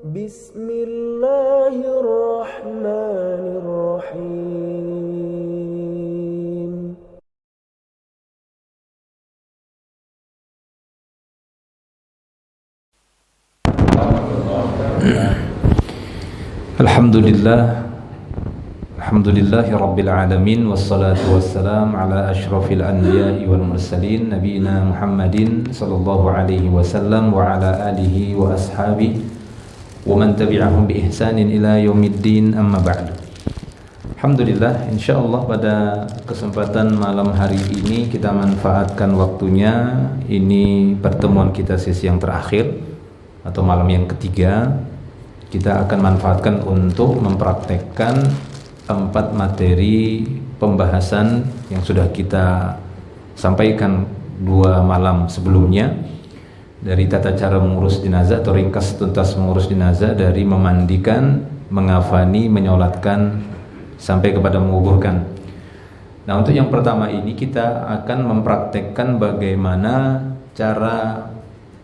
Bismillahirrahmanirrahim. Alhamdulillah, alhamdulillahi rabbil alamin, wassalatu wassalam ala ashrafil anbiya'i wal mursalin nabiyina Muhammadin sallallahu alaihi wasallam wa ala alihi wa ashabihi wa man tabi'ahum bi ihsanin ila yaumiddin, amma ba'du. Alhamdulillah, insyaallah pada kesempatan malam hari ini kita manfaatkan waktunya. Ini pertemuan kita sesi yang terakhir atau malam yang ketiga. Kita akan manfaatkan untuk mempraktekkan 4 materi pembahasan yang sudah kita sampaikan 2 malam sebelumnya, dari tata cara mengurus jenazah atau ringkas tuntas mengurus jenazah, dari memandikan, mengafani, menyolatkan sampai kepada menguburkan. Nah, untuk yang pertama ini kita akan mempraktekkan bagaimana cara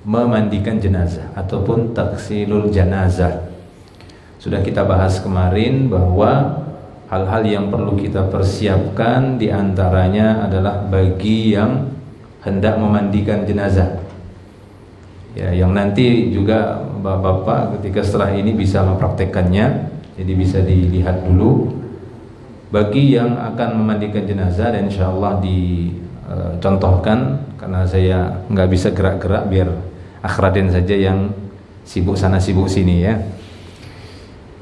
memandikan jenazah ataupun taksilul janazah. Sudah kita bahas kemarin bahwa hal-hal yang perlu kita persiapkan diantaranya adalah bagi yang hendak memandikan jenazah, ya, yang nanti juga bapak-bapak ketika setelah ini bisa mempraktekannya, jadi bisa dilihat dulu. Bagi yang akan memandikan jenazah, dan insyaallah dicontohkan, karena saya nggak bisa gerak-gerak, biar Akhraden saja yang sibuk sana sibuk sini ya.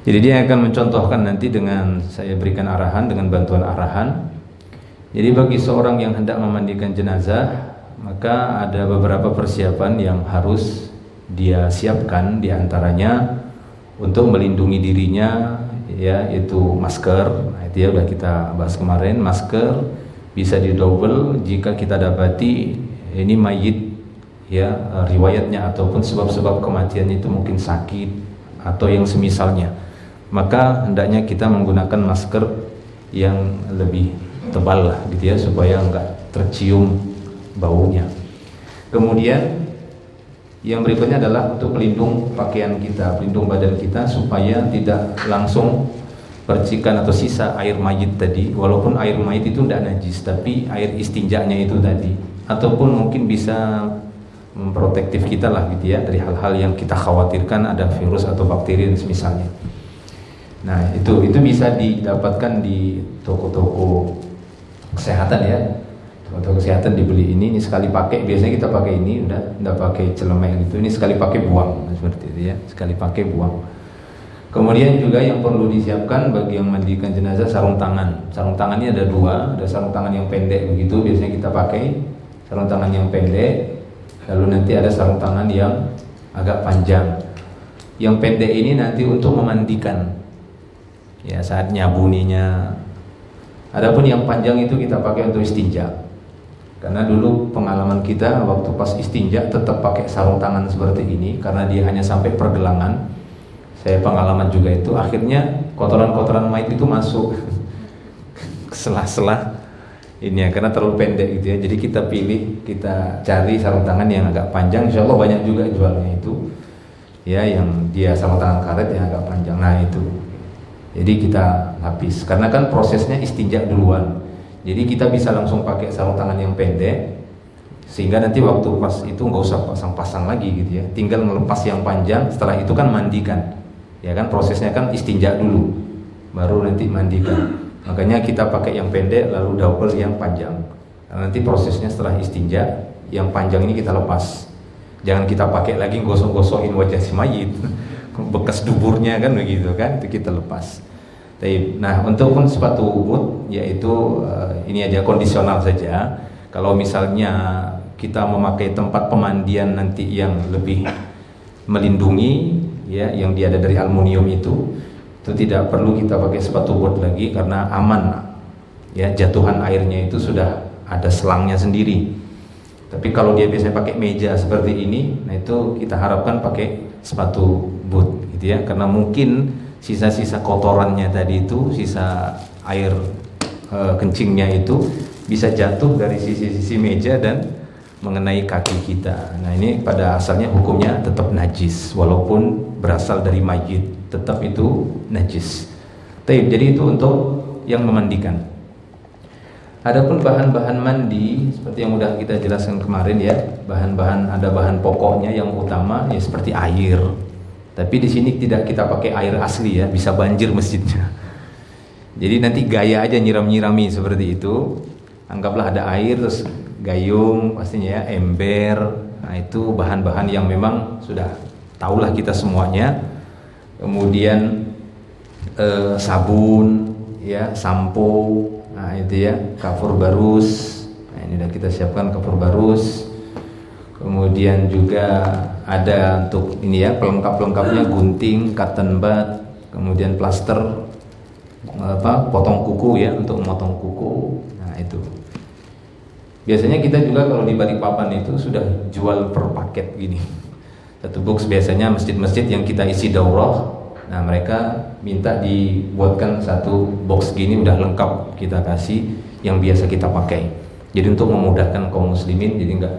Jadi dia akan mencontohkan nanti dengan saya berikan arahan, dengan bantuan arahan. Jadi bagi seorang yang hendak memandikan jenazah, maka ada beberapa persiapan yang harus dia siapkan, diantaranya untuk melindungi dirinya, ya, yaitu masker. Nah, itu ya sudah kita bahas kemarin. Masker bisa didouble jika kita dapati ini mayit, ya, riwayatnya ataupun sebab-sebab kematiannya itu mungkin sakit atau yang semisalnya, maka hendaknya kita menggunakan masker yang lebih tebal lah, gitu ya, supaya enggak tercium baunya. Kemudian yang berikutnya adalah untuk pelindung pakaian kita, pelindung badan kita, supaya tidak langsung percikan atau sisa air mayit tadi. Walaupun air mayit itu tidak najis, tapi air istinjanya itu tadi, ataupun mungkin bisa memprotektif kita lah, gitu ya, dari hal-hal yang kita khawatirkan ada virus atau bakteri dan semisalnya. Nah, itu bisa didapatkan di toko-toko kesehatan ya. Toko-toko kesehatan dibeli ini sekali pakai, biasanya kita pakai ini, udah pakai celemek gitu. Ini sekali pakai buang, seperti itu ya, sekali pakai buang. Kemudian juga yang perlu disiapkan bagi yang mandikan jenazah, sarung tangan. Sarung tangannya ada 2, ada sarung tangan yang pendek begitu, biasanya kita pakai sarung tangan yang pendek. Lalu nanti ada sarung tangan yang agak panjang. Yang pendek ini nanti untuk memandikan, ya, saat nyabuninya. Adapun yang panjang itu kita pakai untuk istinja. Karena dulu pengalaman kita waktu pas istinja tetap pakai sarung tangan seperti ini, karena dia hanya sampai pergelangan. Saya pengalaman juga itu, akhirnya kotoran-kotoran mayit itu masuk ke sela-sela ini ya, karena terlalu pendek gitu ya. Jadi kita pilih, kita cari sarung tangan yang agak panjang. Insyaallah banyak juga jualnya itu, ya, yang dia sarung tangan karet yang agak panjang. Nah itu, jadi kita lapis, karena kan prosesnya istinja duluan. Jadi kita bisa langsung pakai sarung tangan yang pendek, sehingga nanti waktu pas itu nggak usah pasang-pasang lagi gitu ya. Tinggal melepas yang panjang, setelah itu kan mandikan. Ya kan prosesnya kan istinja dulu, baru nanti mandikan. Makanya kita pakai yang pendek lalu double yang panjang. Nah, nanti prosesnya setelah istinja, yang panjang ini kita lepas. Jangan kita pakai lagi gosok-gosokin wajah si mayit. Bekas duburnya kan begitu kan, itu kita lepas. Nah, untuk pun sepatu boot, yaitu ini aja kondisional saja. Kalau misalnya kita memakai tempat pemandian nanti yang lebih melindungi, ya, yang dia ada dari aluminium itu tidak perlu kita pakai sepatu boot lagi, karena aman, ya, jatuhan airnya itu sudah ada selangnya sendiri. Tapi kalau dia biasanya pakai meja seperti ini, nah itu kita harapkan pakai sepatu boot gitu ya, karena mungkin sisa-sisa kotorannya tadi itu, sisa air kencingnya itu bisa jatuh dari sisi-sisi meja dan mengenai kaki kita. Nah ini pada asalnya hukumnya tetap najis, walaupun berasal dari mayit, tetap itu najis. Jadi itu untuk yang memandikan. Adapun bahan-bahan mandi seperti yang sudah kita jelaskan kemarin ya, ada bahan pokoknya yang utama ya seperti air. Tapi di sini tidak kita pakai air asli ya, bisa banjir masjidnya. Jadi nanti gaya aja nyiram-nyirami seperti itu. Anggaplah ada air terus gayung pastinya ya, ember. Nah itu bahan-bahan yang memang sudah tahulah kita semuanya. Kemudian sabun ya, sampo. Nah itu ya, kafur barus. Nah ini sudah kita siapkan kafur barus. Kemudian juga ada untuk ini ya, pelengkap-pelengkapnya gunting, cotton bud, kemudian plaster, potong kuku ya, untuk memotong kuku. Nah itu biasanya kita juga kalau di Balikpapan itu sudah jual per paket gini, satu box. Biasanya masjid-masjid yang kita isi daurah, nah mereka minta dibuatkan satu box gini udah lengkap, kita kasih yang biasa kita pakai. Jadi untuk memudahkan kaum muslimin, jadi nggak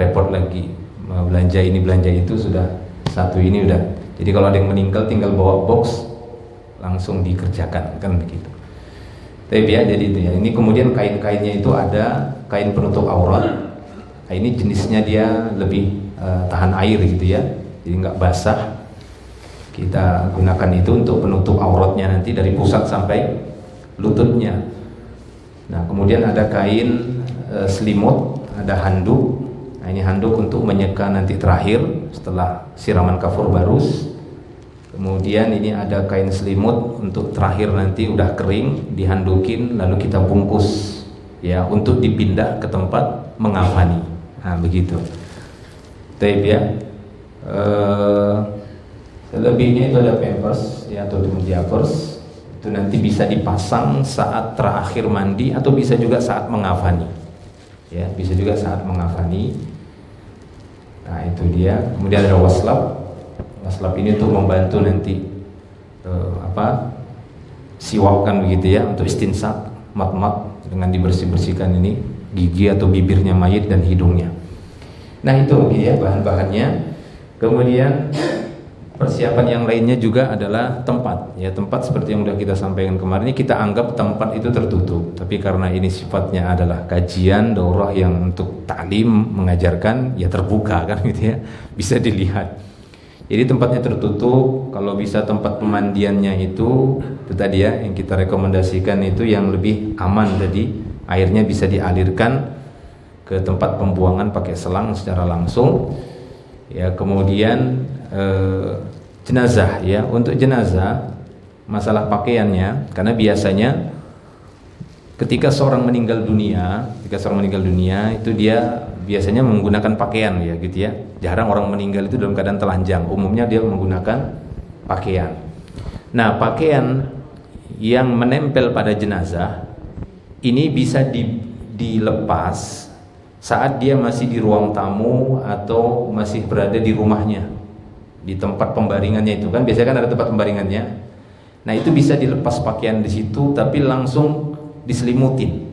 repot lagi belanja ini belanja itu, sudah satu ini udah. Jadi kalau ada yang meninggal tinggal bawa box langsung dikerjakan, kan begitu. Tapi ya jadi itu ya. Ini kemudian kain-kainnya itu ada kain penutup aurat. Nah, ini jenisnya dia lebih tahan air gitu ya. Jadi nggak basah. Kita gunakan itu untuk penutup auratnya nanti dari pusat sampai lututnya. Nah, kemudian ada kain selimut, ada handuk. Nah, ini handuk untuk menyeka nanti terakhir setelah siraman kafur barus. Kemudian ini ada kain selimut untuk terakhir nanti udah kering, dihandukin lalu kita bungkus ya untuk dipindah ke tempat mengafani. Nah, begitu. Taib ya. Selebihnya itu ada pampers ya, atau diapers. Itu nanti bisa dipasang saat terakhir mandi atau bisa juga saat mengafani. Ya, bisa juga saat mengafani. Nah, itu dia. Kemudian ada waslap. Waslap ini untuk membantu nanti siwakkan begitu ya, untuk istinsak, mat-mat dengan dibersih-bersihkan ini gigi atau bibirnya mayit dan hidungnya. Nah, itu ya bahan-bahannya. Kemudian persiapan yang lainnya juga adalah tempat. Ya, tempat seperti yang sudah kita sampaikan kemarin, kita anggap tempat itu tertutup. Tapi karena ini sifatnya adalah kajian daurah yang untuk taklim, mengajarkan, ya terbuka kan gitu ya. Bisa dilihat. Jadi tempatnya tertutup. Kalau bisa tempat pemandiannya itu tadi ya, yang kita rekomendasikan itu yang lebih aman. Jadi airnya bisa dialirkan ke tempat pembuangan pakai selang secara langsung. Ya, kemudian jenazah ya, untuk jenazah masalah pakaiannya, karena biasanya ketika seorang meninggal dunia itu dia biasanya menggunakan pakaian ya gitu ya. Jarang orang meninggal itu dalam keadaan telanjang. Umumnya dia menggunakan pakaian. Nah, pakaian yang menempel pada jenazah ini bisa dilepas saat dia masih di ruang tamu atau masih berada di rumahnya, di tempat pembaringannya itu kan biasanya kan ada tempat pembaringannya. Nah, itu bisa dilepas pakaian di situ tapi langsung diselimutin.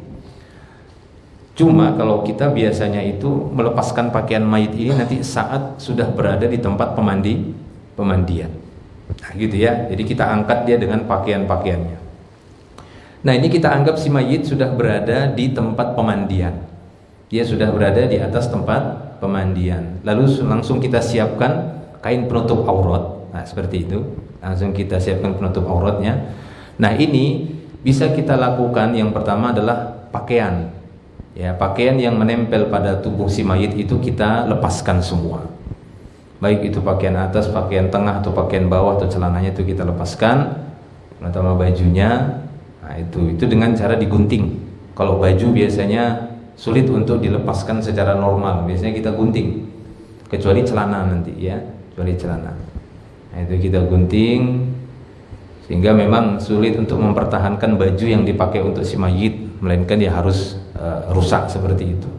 Cuma kalau kita biasanya itu melepaskan pakaian mayit ini nanti saat sudah berada di tempat pemandian. Nah, gitu ya. Jadi kita angkat dia dengan pakaian-pakaiannya. Nah, ini kita anggap si mayit sudah berada di tempat pemandian. Dia sudah berada di atas tempat pemandian. Lalu langsung kita siapkan kain penutup aurat. Nah, seperti itu. Langsung kita siapkan penutup auratnya. Nah, ini bisa kita lakukan. Yang pertama adalah pakaian. Ya, pakaian yang menempel pada tubuh si mayit itu kita lepaskan semua. Baik itu pakaian atas, pakaian tengah atau pakaian bawah atau celananya itu kita lepaskan. Terutama bajunya. Nah, itu dengan cara digunting. Kalau baju biasanya sulit untuk dilepaskan secara normal. Biasanya kita gunting. Kecuali celana nanti ya, kecuali celana. Nah, itu kita gunting sehingga memang sulit untuk mempertahankan baju yang dipakai untuk si mayit, melainkan dia harus rusak seperti itu.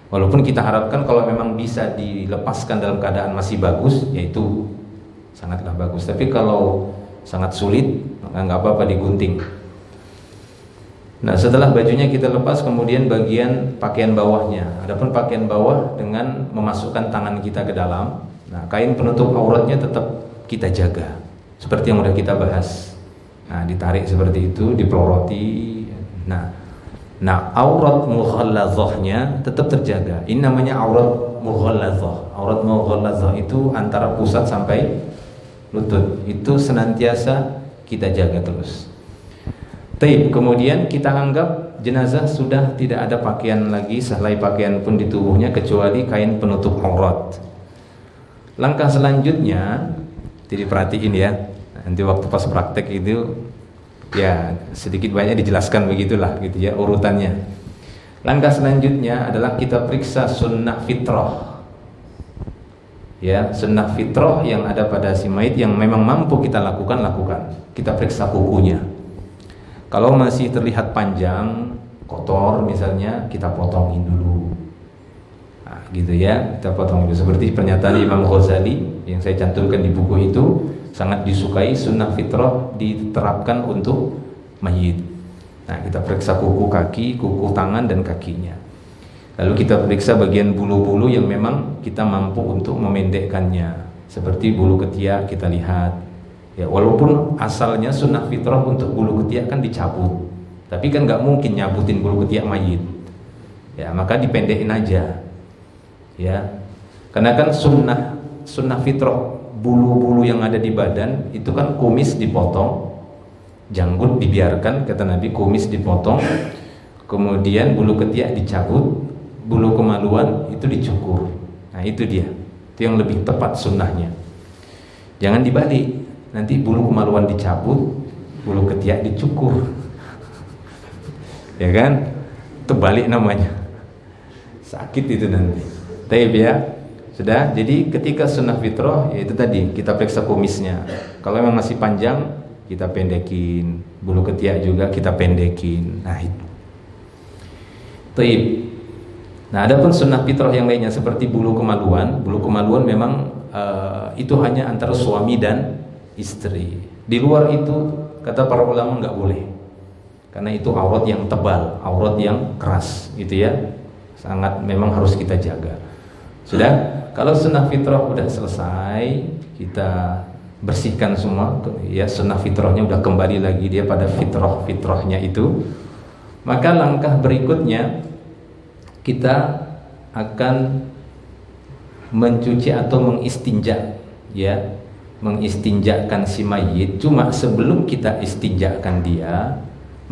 Walaupun kita harapkan kalau memang bisa dilepaskan dalam keadaan masih bagus, yaitu sangatlah bagus. Tapi kalau sangat sulit, maka nggak apa-apa digunting. Nah, setelah bajunya kita lepas, kemudian bagian pakaian bawahnya. Adapun pakaian bawah dengan memasukkan tangan kita ke dalam. Nah, kain penutup auratnya tetap kita jaga. Seperti yang sudah kita bahas. Nah, ditarik seperti itu, dipeloroti. Nah, aurat mughalladzahnya tetap terjaga. Ini namanya aurat mughalladzah. Aurat mughalladzah itu antara pusat sampai lutut. Itu senantiasa kita jaga terus. Taib, kemudian kita anggap jenazah sudah tidak ada pakaian lagi, sehelai pakaian pun di tubuhnya kecuali kain penutup aurat. Langkah selanjutnya, jadi perhatiin ya, nanti waktu pas praktek itu ya sedikit banyak dijelaskan begitulah gitu ya urutannya. Langkah selanjutnya adalah kita periksa sunnah fitrah. Ya, sunnah fitrah yang ada pada si mayit yang memang mampu kita lakukan. Kita periksa kukunya. Kalau masih terlihat panjang, kotor misalnya, kita potongin dulu. Nah, gitu ya, kita potong dulu. Seperti pernyataan Imam Ghazali yang saya cantumkan di buku itu, sangat disukai sunnah fitrah diterapkan untuk mayit. Nah, kita periksa kuku kaki, kuku tangan dan kakinya. Lalu kita periksa bagian bulu-bulu yang memang kita mampu untuk memendekkannya. Seperti bulu ketiak kita lihat. Ya, walaupun asalnya sunnah fitrah untuk bulu ketiak kan dicabut, tapi kan nggak mungkin nyabutin bulu ketiak mayit. Ya, maka dipendekin aja. Ya, karena kan sunnah fitrah bulu-bulu yang ada di badan itu kan kumis dipotong, janggut dibiarkan, kata Nabi, kumis dipotong, kemudian bulu ketiak dicabut, bulu kemaluan itu dicukur. Nah, itu dia, itu yang lebih tepat sunnahnya. Jangan dibalik. Nanti bulu kemaluan dicabut, bulu ketiak dicukur. Ya kan? Terbalik namanya. Sakit itu nanti. Taib ya. Sudah, jadi ketika sunnah fitrah, yaitu tadi kita periksa kumisnya. Kalau memang masih panjang, kita pendekin. Bulu ketiak juga kita pendekin. Nah, itu. Taib. Nah, adapun sunnah fitrah yang lainnya seperti bulu kemaluan memang itu hanya antara suami dan istri. Di luar itu kata para ulama nggak boleh, karena itu aurat yang tebal, aurat yang keras, gitu ya. Sangat memang harus kita jaga. Sudah, kalau sunnah fitrah udah selesai, kita bersihkan semua, ya sunnah fitrahnya udah kembali lagi dia pada fitrahnya itu. Maka langkah berikutnya kita akan mencuci atau mengistinja, ya. Mengistinjakan si mayit. Cuma sebelum kita istinjakan dia,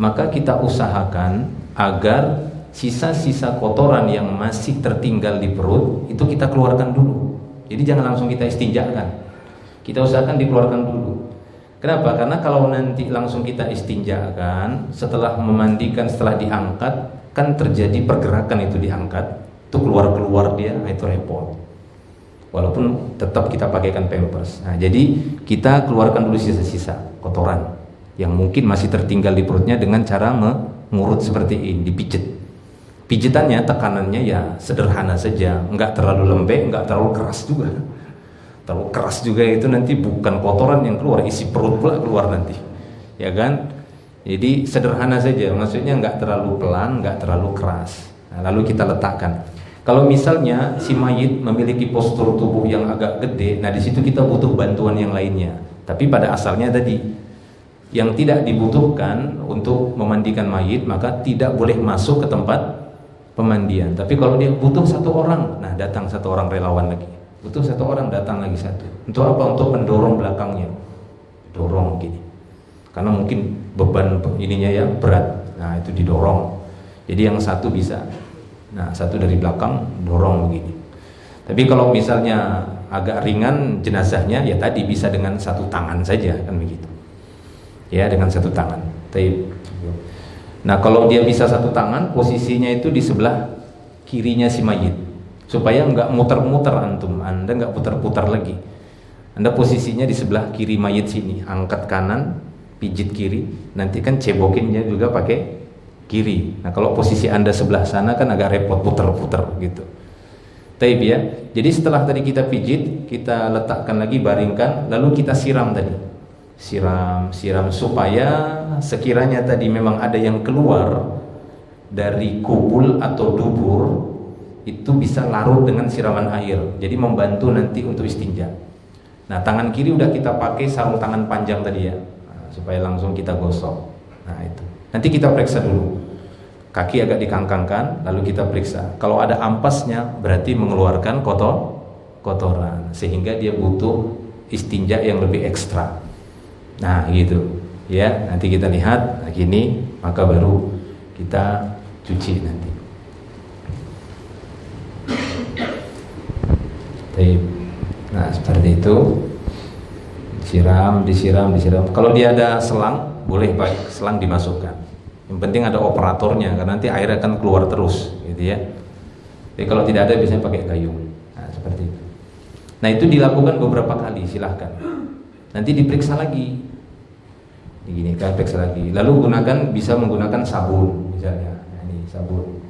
maka kita usahakan agar sisa-sisa kotoran yang masih tertinggal di perut itu kita keluarkan dulu. Jadi jangan langsung kita istinjakan. Kita usahakan dikeluarkan dulu. Kenapa? Karena kalau nanti langsung kita istinjakan, setelah memandikan, setelah diangkat, kan terjadi pergerakan itu diangkat, itu keluar-keluar dia, itu repot. Walaupun tetap kita pakaikan pampers. Nah, jadi kita keluarkan dulu sisa-sisa kotoran yang mungkin masih tertinggal di perutnya dengan cara mengurut seperti ini, dipijit. Pijitannya, tekanannya ya sederhana saja, enggak terlalu lembek, enggak terlalu keras juga. Terlalu keras juga itu nanti bukan kotoran yang keluar, isi perut pula keluar nanti. Ya kan? Jadi sederhana saja, maksudnya enggak terlalu pelan, enggak terlalu keras. Nah, lalu kita letakkan. Kalau misalnya si mayit memiliki postur tubuh yang agak gede, nah di situ kita butuh bantuan yang lainnya. Tapi pada asalnya tadi yang tidak dibutuhkan untuk memandikan mayit, maka tidak boleh masuk ke tempat pemandian. Tapi kalau dia butuh satu orang, nah datang satu orang relawan lagi. Butuh satu orang, datang lagi satu. Untuk apa? Untuk mendorong belakangnya, dorong gini. Karena mungkin beban ininya ya berat, nah itu didorong. Jadi yang satu bisa. Nah, satu dari belakang dorong begini. Tapi kalau misalnya agak ringan jenazahnya, ya tadi bisa dengan satu tangan saja, kan begitu. Ya, dengan satu tangan. Nah, kalau dia bisa satu tangan, posisinya itu di sebelah kirinya si mayit, supaya nggak muter-muter antum, Anda nggak putar-putar lagi. Anda posisinya di sebelah kiri mayit sini, angkat kanan, pijit kiri, nanti kan cebokinnya juga pakai kiri. Nah, kalau posisi Anda sebelah sana kan agak repot putar-putar gitu. Taib ya. Jadi setelah tadi kita pijit, kita letakkan lagi, baringkan, lalu kita siram tadi. siram supaya sekiranya tadi memang ada yang keluar dari kubul atau dubur itu bisa larut dengan siraman air, jadi membantu nanti untuk istinja. Nah, tangan kiri udah kita pakai sarung tangan panjang tadi ya, supaya langsung kita gosok. Nah itu, nanti kita periksa dulu, kaki agak dikangkangkan, lalu kita periksa. Kalau ada ampasnya berarti mengeluarkan kotoran, sehingga dia butuh istinja yang lebih ekstra. Nah gitu ya, nanti kita lihat gini, maka baru kita cuci nanti. Nah seperti itu, disiram. Kalau dia ada selang, boleh pakai selang dimasukkan. Yang penting ada operatornya, karena nanti air akan keluar terus, gitu ya. Jadi kalau tidak ada, biasanya pakai gayung. Nah seperti itu. Nah itu dilakukan beberapa kali, silahkan. Nanti diperiksa lagi. Begini, kan periksa lagi. Lalu bisa menggunakan sabun, misalnya. Nah, ini sabun.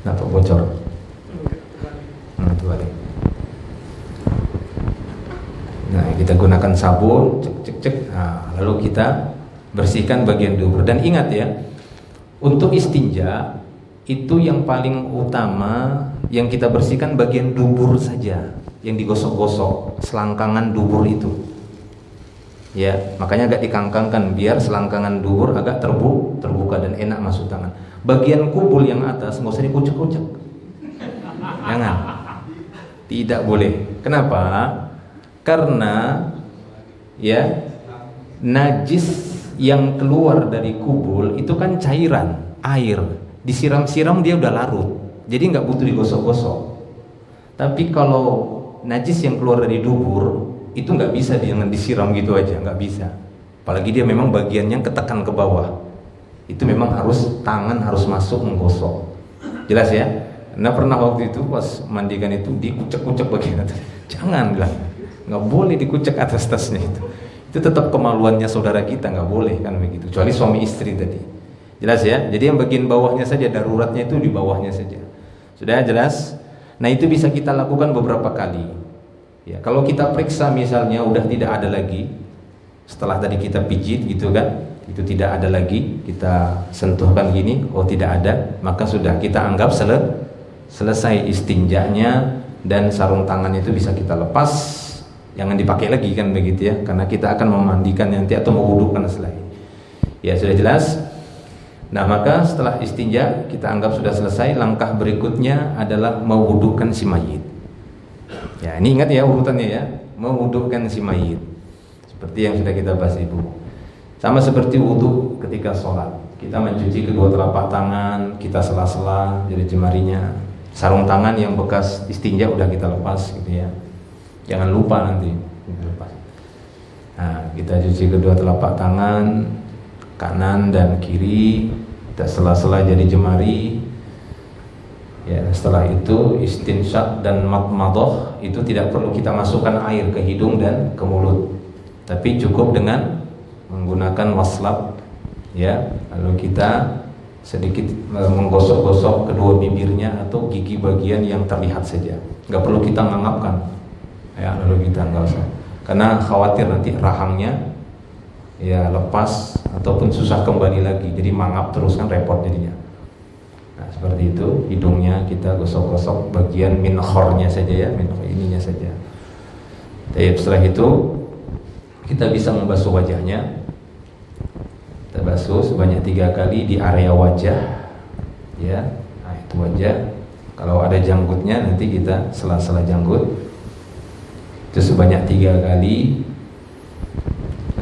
Kenapa bocor? Itu balik. Nah, kita gunakan sabun, cek. Nah, lalu kita bersihkan bagian dubur. Dan ingat ya, untuk istinja itu yang paling utama yang kita bersihkan bagian dubur saja, yang digosok-gosok, selangkangan dubur itu. Ya, makanya agak dikangkangkan biar selangkangan dubur agak terbuka dan enak masuk tangan. Bagian kubul yang atas nggak usah dikucek-kucek. Jangan. Tidak boleh. Kenapa? Karena ya najis yang keluar dari kubul itu kan cairan, air. Disiram-siram dia udah larut. Jadi nggak butuh digosok-gosok. Tapi kalau najis yang keluar dari dubur itu nggak bisa jangan disiram gitu aja, nggak bisa. Apalagi dia memang bagiannya ketekan ke bawah. Itu memang tangan harus masuk menggosok. Jelas ya? Nah pernah waktu itu pas mandikan itu dikucek-kucek bagian atas. Jangan bilang, nggak boleh dikucek atas tasnya itu. Itu tetap kemaluannya saudara kita, nggak boleh kan begitu. Kecuali suami istri tadi. Jelas ya? Jadi yang bagian bawahnya saja, daruratnya itu di bawahnya saja. Sudah jelas? Nah itu bisa kita lakukan beberapa kali. Ya, kalau kita periksa misalnya udah tidak ada lagi, setelah tadi kita pijit gitu kan, itu tidak ada lagi, kita sentuhkan gini, oh tidak ada, maka sudah kita anggap selesai istinjanya dan sarung tangan itu bisa kita lepas, jangan dipakai lagi kan begitu ya, karena kita akan memandikan nanti atau mewudukan selain. Ya sudah jelas. Nah maka setelah istinja kita anggap sudah selesai, langkah berikutnya adalah mewudukan si mayit. Ya ini ingat ya urutannya ya, mewudukan si mayit. Seperti yang sudah kita bahas Ibu. Sama seperti wudu ketika sholat, kita mencuci kedua telapak tangan, kita sela-sela jadi jemarinya. Sarung tangan yang bekas istinja udah kita lepas gitu ya. Jangan lupa nanti kita lepas. Nah, kita cuci kedua telapak tangan kanan dan kiri, kita sela-sela jadi jemari. Ya, setelah itu istinsyak dan madmadah itu tidak perlu kita masukkan air ke hidung dan ke mulut. Tapi cukup dengan menggunakan waslab ya, lalu kita sedikit menggosok-gosok kedua bibirnya atau gigi bagian yang terlihat saja. Nggak perlu kita ngangapkan. Ya, lalu kita nggak usah. Karena khawatir nanti rahangnya ya lepas ataupun susah kembali lagi. Jadi mangap terus kan repot jadinya. Nah, seperti itu, hidungnya kita gosok-gosok bagian minkhornya saja ya, ininya saja. Tapi setelah itu kita bisa membasuh wajahnya. Kita basuh sebanyak 3 kali di area wajah ya. Nah itu wajah. Kalau ada janggutnya nanti kita sela-sela janggut itu sebanyak 3 kali.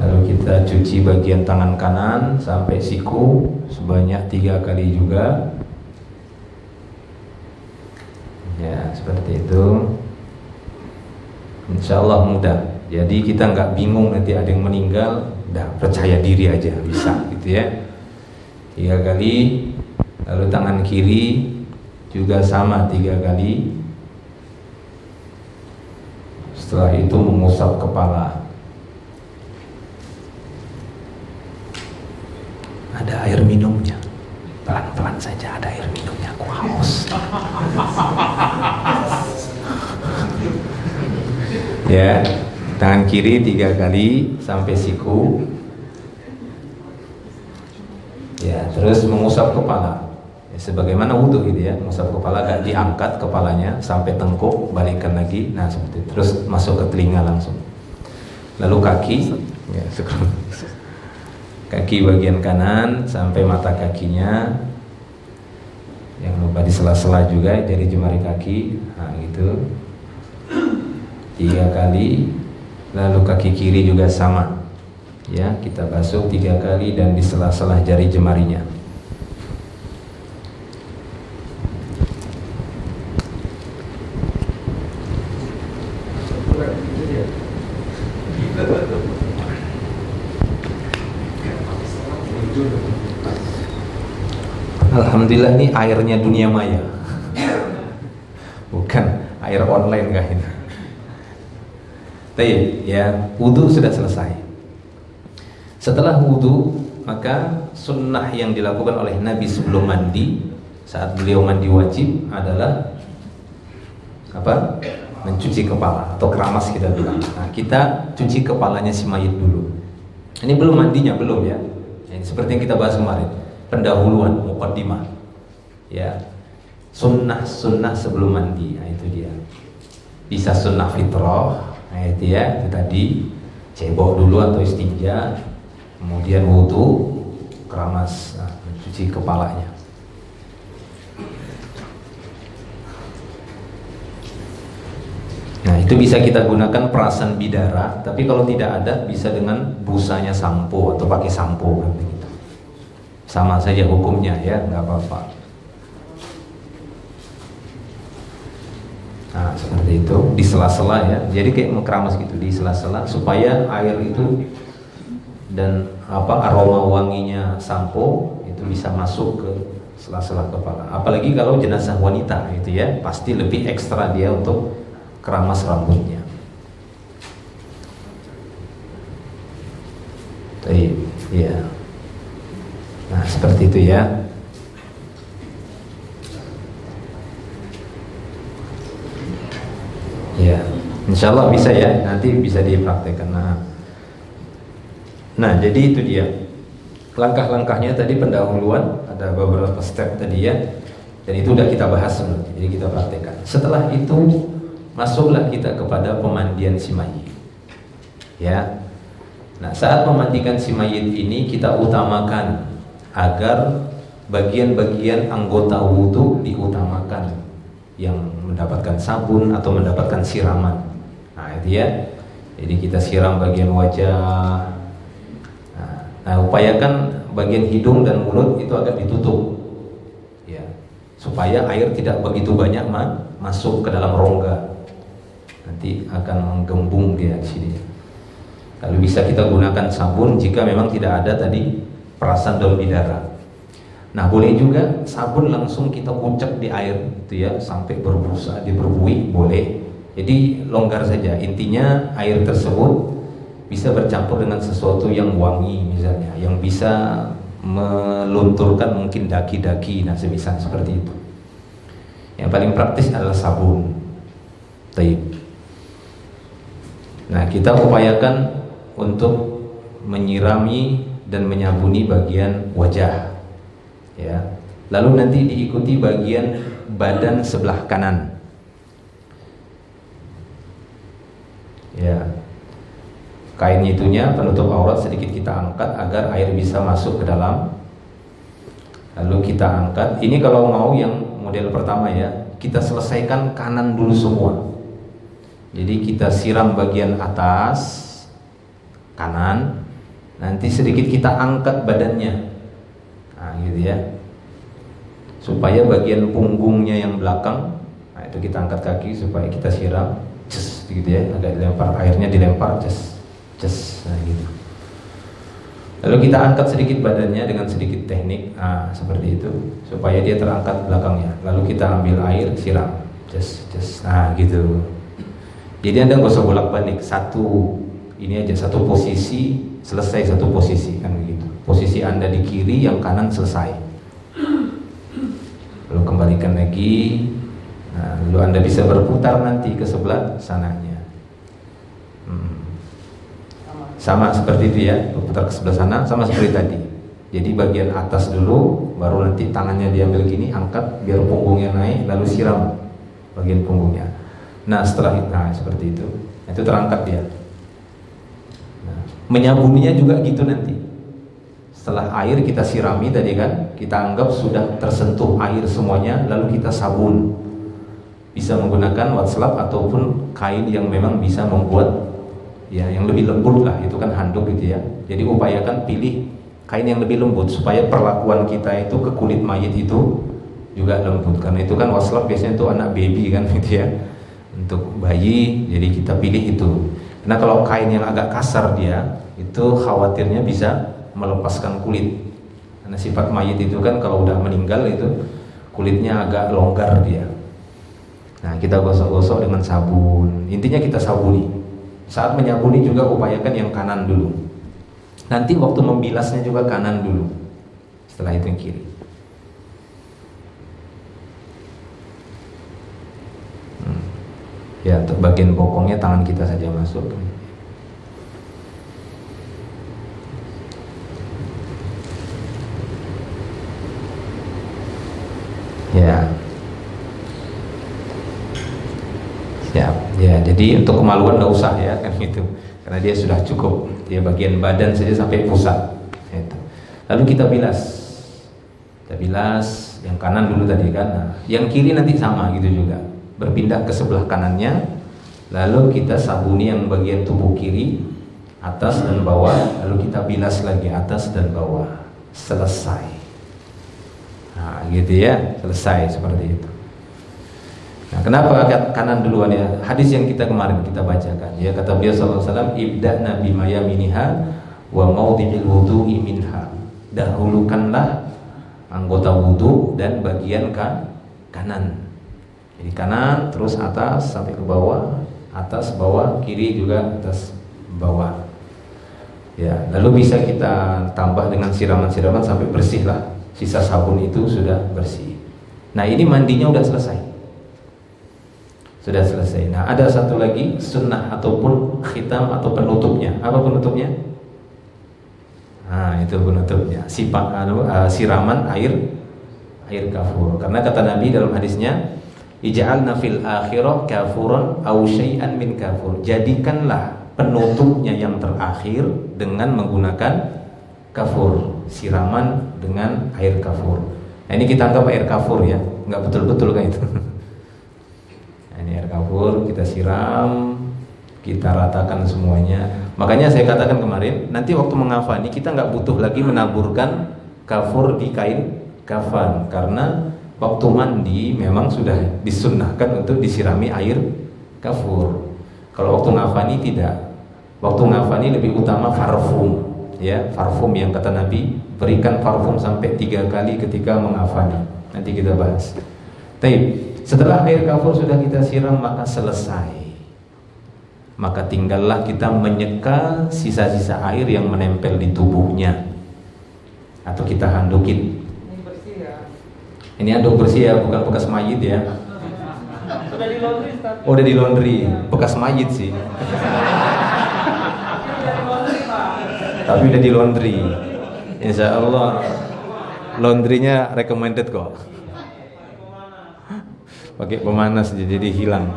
Lalu kita cuci bagian tangan kanan sampai siku sebanyak 3 kali juga. Ya seperti itu. Insya Allah mudah. Jadi kita nggak bingung nanti ada yang meninggal, udah percaya diri aja bisa gitu ya. 3 kali. Lalu tangan kiri juga sama 3 kali. Setelah itu mengusap kepala. Ada air minumnya. Pelan-pelan saja ada air minumnya. Aku haus. Ya, tangan kiri 3 kali sampai siku. Ya, terus mengusap kepala. Ya, sebagaimana wudhu gitu ya, mengusap kepala, agak diangkat kepalanya sampai tengkuk, balikkan lagi. Nah, seperti itu. Terus masuk ke telinga langsung. Lalu kaki, ya, kaki bagian kanan sampai mata kakinya. Yang lupa di sela-sela juga dari jemari kaki. Nah, gitu. 3 kali. Lalu kaki kiri juga sama. Ya, kita basuh 3 kali dan di sela-sela jari jemarinya. Alhamdulillah ini airnya dunia maya, bukan air online kah ini. Baik, ya, wudhu sudah selesai. Setelah wudhu, maka sunnah yang dilakukan oleh Nabi sebelum mandi, saat beliau mandi wajib adalah apa? Mencuci kepala atau keramas kita bilang. Nah, kita cuci kepalanya si mayit dulu. Ini belum mandinya, belum ya. Ini seperti yang kita bahas kemarin, pendahuluan, muqaddimah. Ya, sunnah sebelum mandi. Nah, itu dia. Bisa sunnah fitrah, nah itu ya, itu tadi cebok dulu atau istinja, kemudian wudu, keramas, mencuci kepalanya. Nah, itu bisa kita gunakan perasan bidara, tapi kalau tidak ada bisa dengan busanya sampo atau pakai sampo gitu. Sama saja hukumnya ya, nggak apa-apa. Nah, seperti itu, di sela-sela ya. Jadi kayak mengkeramas gitu di sela-sela supaya air itu dan aroma wanginya sampo itu bisa masuk ke sela-sela kepala. Apalagi kalau jenazah wanita itu ya, pasti lebih ekstra dia untuk keramas rambutnya. Baik, ya. Nah, seperti itu ya. Ya, insya Allah bisa ya, nanti bisa dipraktekkan. Nah, jadi itu dia. Langkah-langkahnya tadi pendahuluan, ada beberapa step tadi ya. Dan itu udah kita bahas sebelumnya, jadi kita praktekkan. Setelah itu masuklah kita kepada pemandian si mayit. Ya. Nah, saat memandikan si mayit ini kita utamakan agar bagian-bagian anggota wudhu diutamakan, yang mendapatkan sabun atau mendapatkan siraman. Nah, itu ya. Jadi kita siram bagian wajah. Nah, upayakan bagian hidung dan mulut itu agak ditutup. Ya. Supaya air tidak begitu banyak masuk ke dalam rongga. Nanti akan menggembung dia di sini. Lalu bisa kita gunakan sabun jika memang tidak ada tadi perasan daun bidara. Nah, boleh juga sabun langsung kita ucap di air itu ya sampai berbusa, diberbuih, boleh. Jadi longgar saja. Intinya air tersebut bisa bercampur dengan sesuatu yang wangi misalnya, yang bisa melunturkan mungkin daki-daki, nah semisal seperti itu. Yang paling praktis adalah sabun. Taib. Nah, kita upayakan untuk menyirami dan menyabuni bagian wajah. Ya. Lalu nanti diikuti bagian badan sebelah kanan. Ya. Kain itunya penutup aurat sedikit kita angkat agar air bisa masuk ke dalam. Lalu kita angkat. Ini kalau mau yang model pertama ya, kita selesaikan kanan dulu semua. Jadi kita siram bagian atas kanan, nanti sedikit kita angkat badannya. Nah, gitu ya. Supaya bagian punggungnya yang belakang, nah itu kita angkat kaki supaya kita siram, ces, gitu ya, agak dilempar, airnya dilempar, ces, nah gitu. Lalu kita angkat sedikit badannya dengan sedikit teknik, nah seperti itu, supaya dia terangkat belakangnya. Lalu kita ambil air, siram, ces, nah gitu. Jadi Anda nggak usah bolak-balik, ini aja satu posisi, selesai satu posisi kan begitu. Posisi Anda di kiri, yang kanan selesai. Lalu kembalikan lagi. Nah, lalu Anda bisa berputar nanti ke sebelah sananya. Sama seperti itu ya, putar ke sebelah sana sama seperti tadi. Jadi bagian atas dulu, baru nanti tangannya diambil gini, angkat biar punggungnya naik, lalu siram bagian punggungnya. Nah setelah itu, nah seperti itu terangkat dia. Nah, menyabuninya juga gitu nanti. Setelah air kita sirami tadi kan, kita anggap sudah tersentuh air semuanya, lalu kita sabun. Bisa menggunakan watslap ataupun kain yang memang bisa membuat ya yang lebih lembut lah, itu kan handuk gitu ya. Jadi upayakan pilih kain yang lebih lembut supaya perlakuan kita itu ke kulit mayit itu juga lembut. Karena itu kan watslap biasanya itu anak baby kan gitu ya, untuk bayi, jadi kita pilih itu. Karena kalau kain yang agak kasar dia, itu khawatirnya bisa melepaskan kulit. Karena sifat mayit itu kan kalau udah meninggal itu kulitnya agak longgar dia. Nah kita gosok-gosok dengan sabun. Intinya kita sabuni. Saat menyabuni juga upayakan yang kanan dulu. Nanti waktu membilasnya juga kanan dulu. Setelah itu yang kiri. Ya untuk bagian bokongnya tangan kita saja masuk. Ya. Siap. Ya, jadi untuk kemaluan nggak usah ya kan gitu. Karena dia sudah cukup. Dia bagian badan saja sampai pusat. Itu. Lalu kita bilas. Kita bilas yang kanan dulu tadi kan. Nah, yang kiri nanti sama gitu juga. Berpindah ke sebelah kanannya. Lalu kita sabuni yang bagian tubuh kiri, atas dan bawah. Lalu kita bilas lagi atas dan bawah. Selesai. Nah, gitu ya. Selesai seperti itu. Nah, kenapa kanan duluan ya? Hadis yang kita kemarin kita bacakan. Ya kata beliau sallallahu alaihi wasallam, "Ibda'na bimayaminiha wa maudhi'il wudu'i minha." Dahulukanlah anggota wudu dan bagian kanan. Jadi kanan terus atas sampai ke bawah, atas bawah, kiri juga atas bawah. Ya, lalu bisa kita tambah dengan siraman-siraman sampai bersih lah. Sisa sabun itu sudah bersih. Nah, ini mandinya udah selesai. Sudah selesai. Nah, ada satu lagi sunnah ataupun khitam atau penutupnya. Apa penutupnya? Nah, itu penutupnya. Siraman air kafur. Karena kata Nabi dalam hadisnya, "Ij'alna fil akhirah kafuran aw syai'an min kafur." Jadikanlah penutupnya yang terakhir dengan menggunakan kafur, siraman dengan air kafur. Nah, ini kita anggap air kafur ya, nggak betul-betul kan itu. Ini air kafur kita siram, kita ratakan semuanya. Makanya saya katakan kemarin, nanti waktu mengafani kita nggak butuh lagi menaburkan kafur di kain kafan, karena waktu mandi memang sudah disunnahkan untuk disirami air kafur. Kalau waktu ngafani tidak. Waktu ngafani lebih utama parfum, ya parfum yang kata Nabi, berikan parfum sampai 3 kali ketika mengafani. Nanti kita bahas. Baik. Setelah air kafur sudah kita siram, maka selesai. Maka tinggallah kita menyeka sisa-sisa air yang menempel di tubuhnya, atau kita handukin. Ini bersih ya. Ini handuk bersih ya, bukan bekas mayit ya. Sudah di laundry, Ustaz. Oh, udah di laundry, bekas mayit sih. Tapi udah di laundry. Insya Allah laundrynya recommended kok. Pakai pemanas jadi hilang.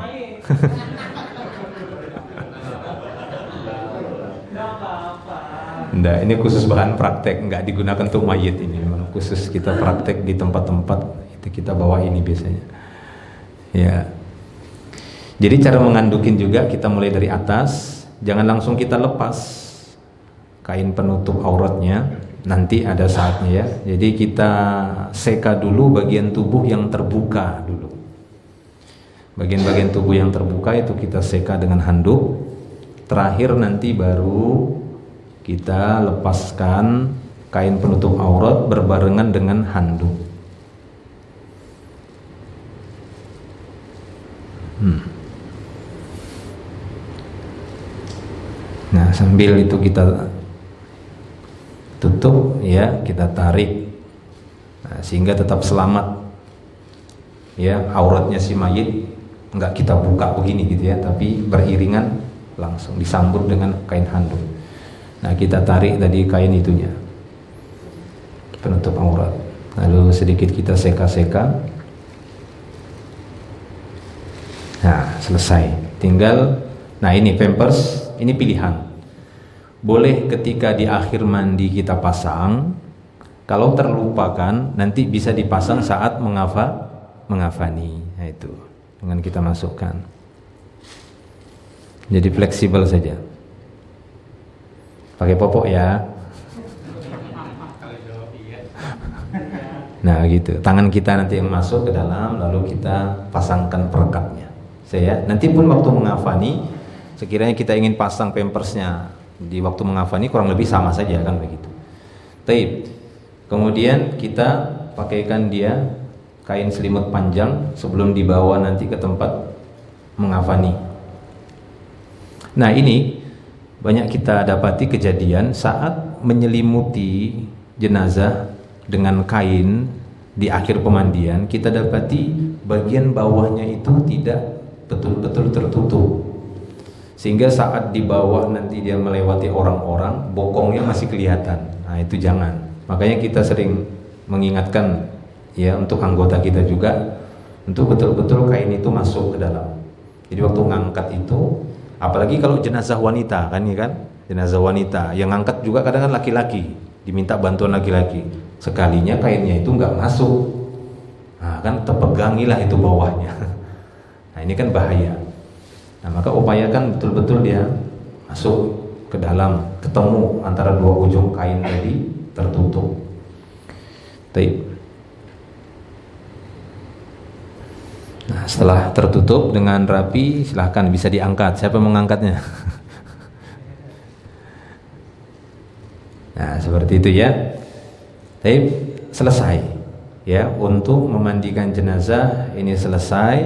Nah, ini khusus bahan praktek, nggak digunakan untuk mayit ini. Memang khusus kita praktek di tempat-tempat itu kita bawa ini biasanya. Ya. Jadi cara mengandukin juga kita mulai dari atas, jangan langsung kita lepas kain penutup auratnya. Nanti ada saatnya ya. Jadi kita seka dulu bagian tubuh yang terbuka dulu. Bagian-bagian tubuh yang terbuka itu kita seka dengan handuk. Terakhir nanti baru kita lepaskan kain penutup aurat berbarengan dengan handuk. Nah, sambil itu kita tutup ya, kita tarik. Nah, sehingga tetap selamat. Ya, auratnya si mayit enggak kita buka begini gitu ya, tapi beriringan langsung disambut dengan kain handuk. Nah, kita tarik tadi kain itunya, penutup aurat. Lalu sedikit kita seka-seka. Nah, selesai. Tinggal, nah ini pampers, ini pilihan. Boleh ketika di akhir mandi kita pasang. Kalau terlupakan, nanti bisa dipasang saat mengafani. Nah itu, dengan kita masukkan. Jadi fleksibel saja. Pakai popok ya. Nah gitu, tangan kita nanti yang masuk ke dalam, lalu kita pasangkan perekatnya. Nanti pun waktu mengafani, sekiranya kita ingin pasang pampersnya di waktu mengafani, kurang lebih sama saja kan begitu. Taib. Kemudian kita pakaikan dia kain selimut panjang sebelum dibawa nanti ke tempat mengafani. Nah ini banyak kita dapati kejadian saat menyelimuti jenazah dengan kain di akhir pemandian, kita dapati bagian bawahnya itu tidak betul-betul tertutup, sehingga saat di bawah nanti dia melewati orang-orang, bokongnya masih kelihatan. Nah itu jangan. Makanya kita sering mengingatkan ya untuk anggota kita juga untuk betul-betul kain itu masuk ke dalam. Jadi waktu ngangkat itu, apalagi kalau jenazah wanita kan ya kan, jenazah wanita yang ngangkat juga kadang kan laki-laki, diminta bantuan laki-laki. Sekalinya kainnya itu nggak masuk, nah kan terpegangilah itu bawahnya. Nah ini kan bahaya. Nah maka upayakan betul-betul dia masuk ke dalam, ketemu antara dua ujung kain tadi tertutup. Baik. Nah setelah tertutup dengan rapi, silahkan bisa diangkat. Siapa yang mengangkatnya? Nah seperti itu ya. Baik, selesai ya untuk memandikan jenazah ini selesai.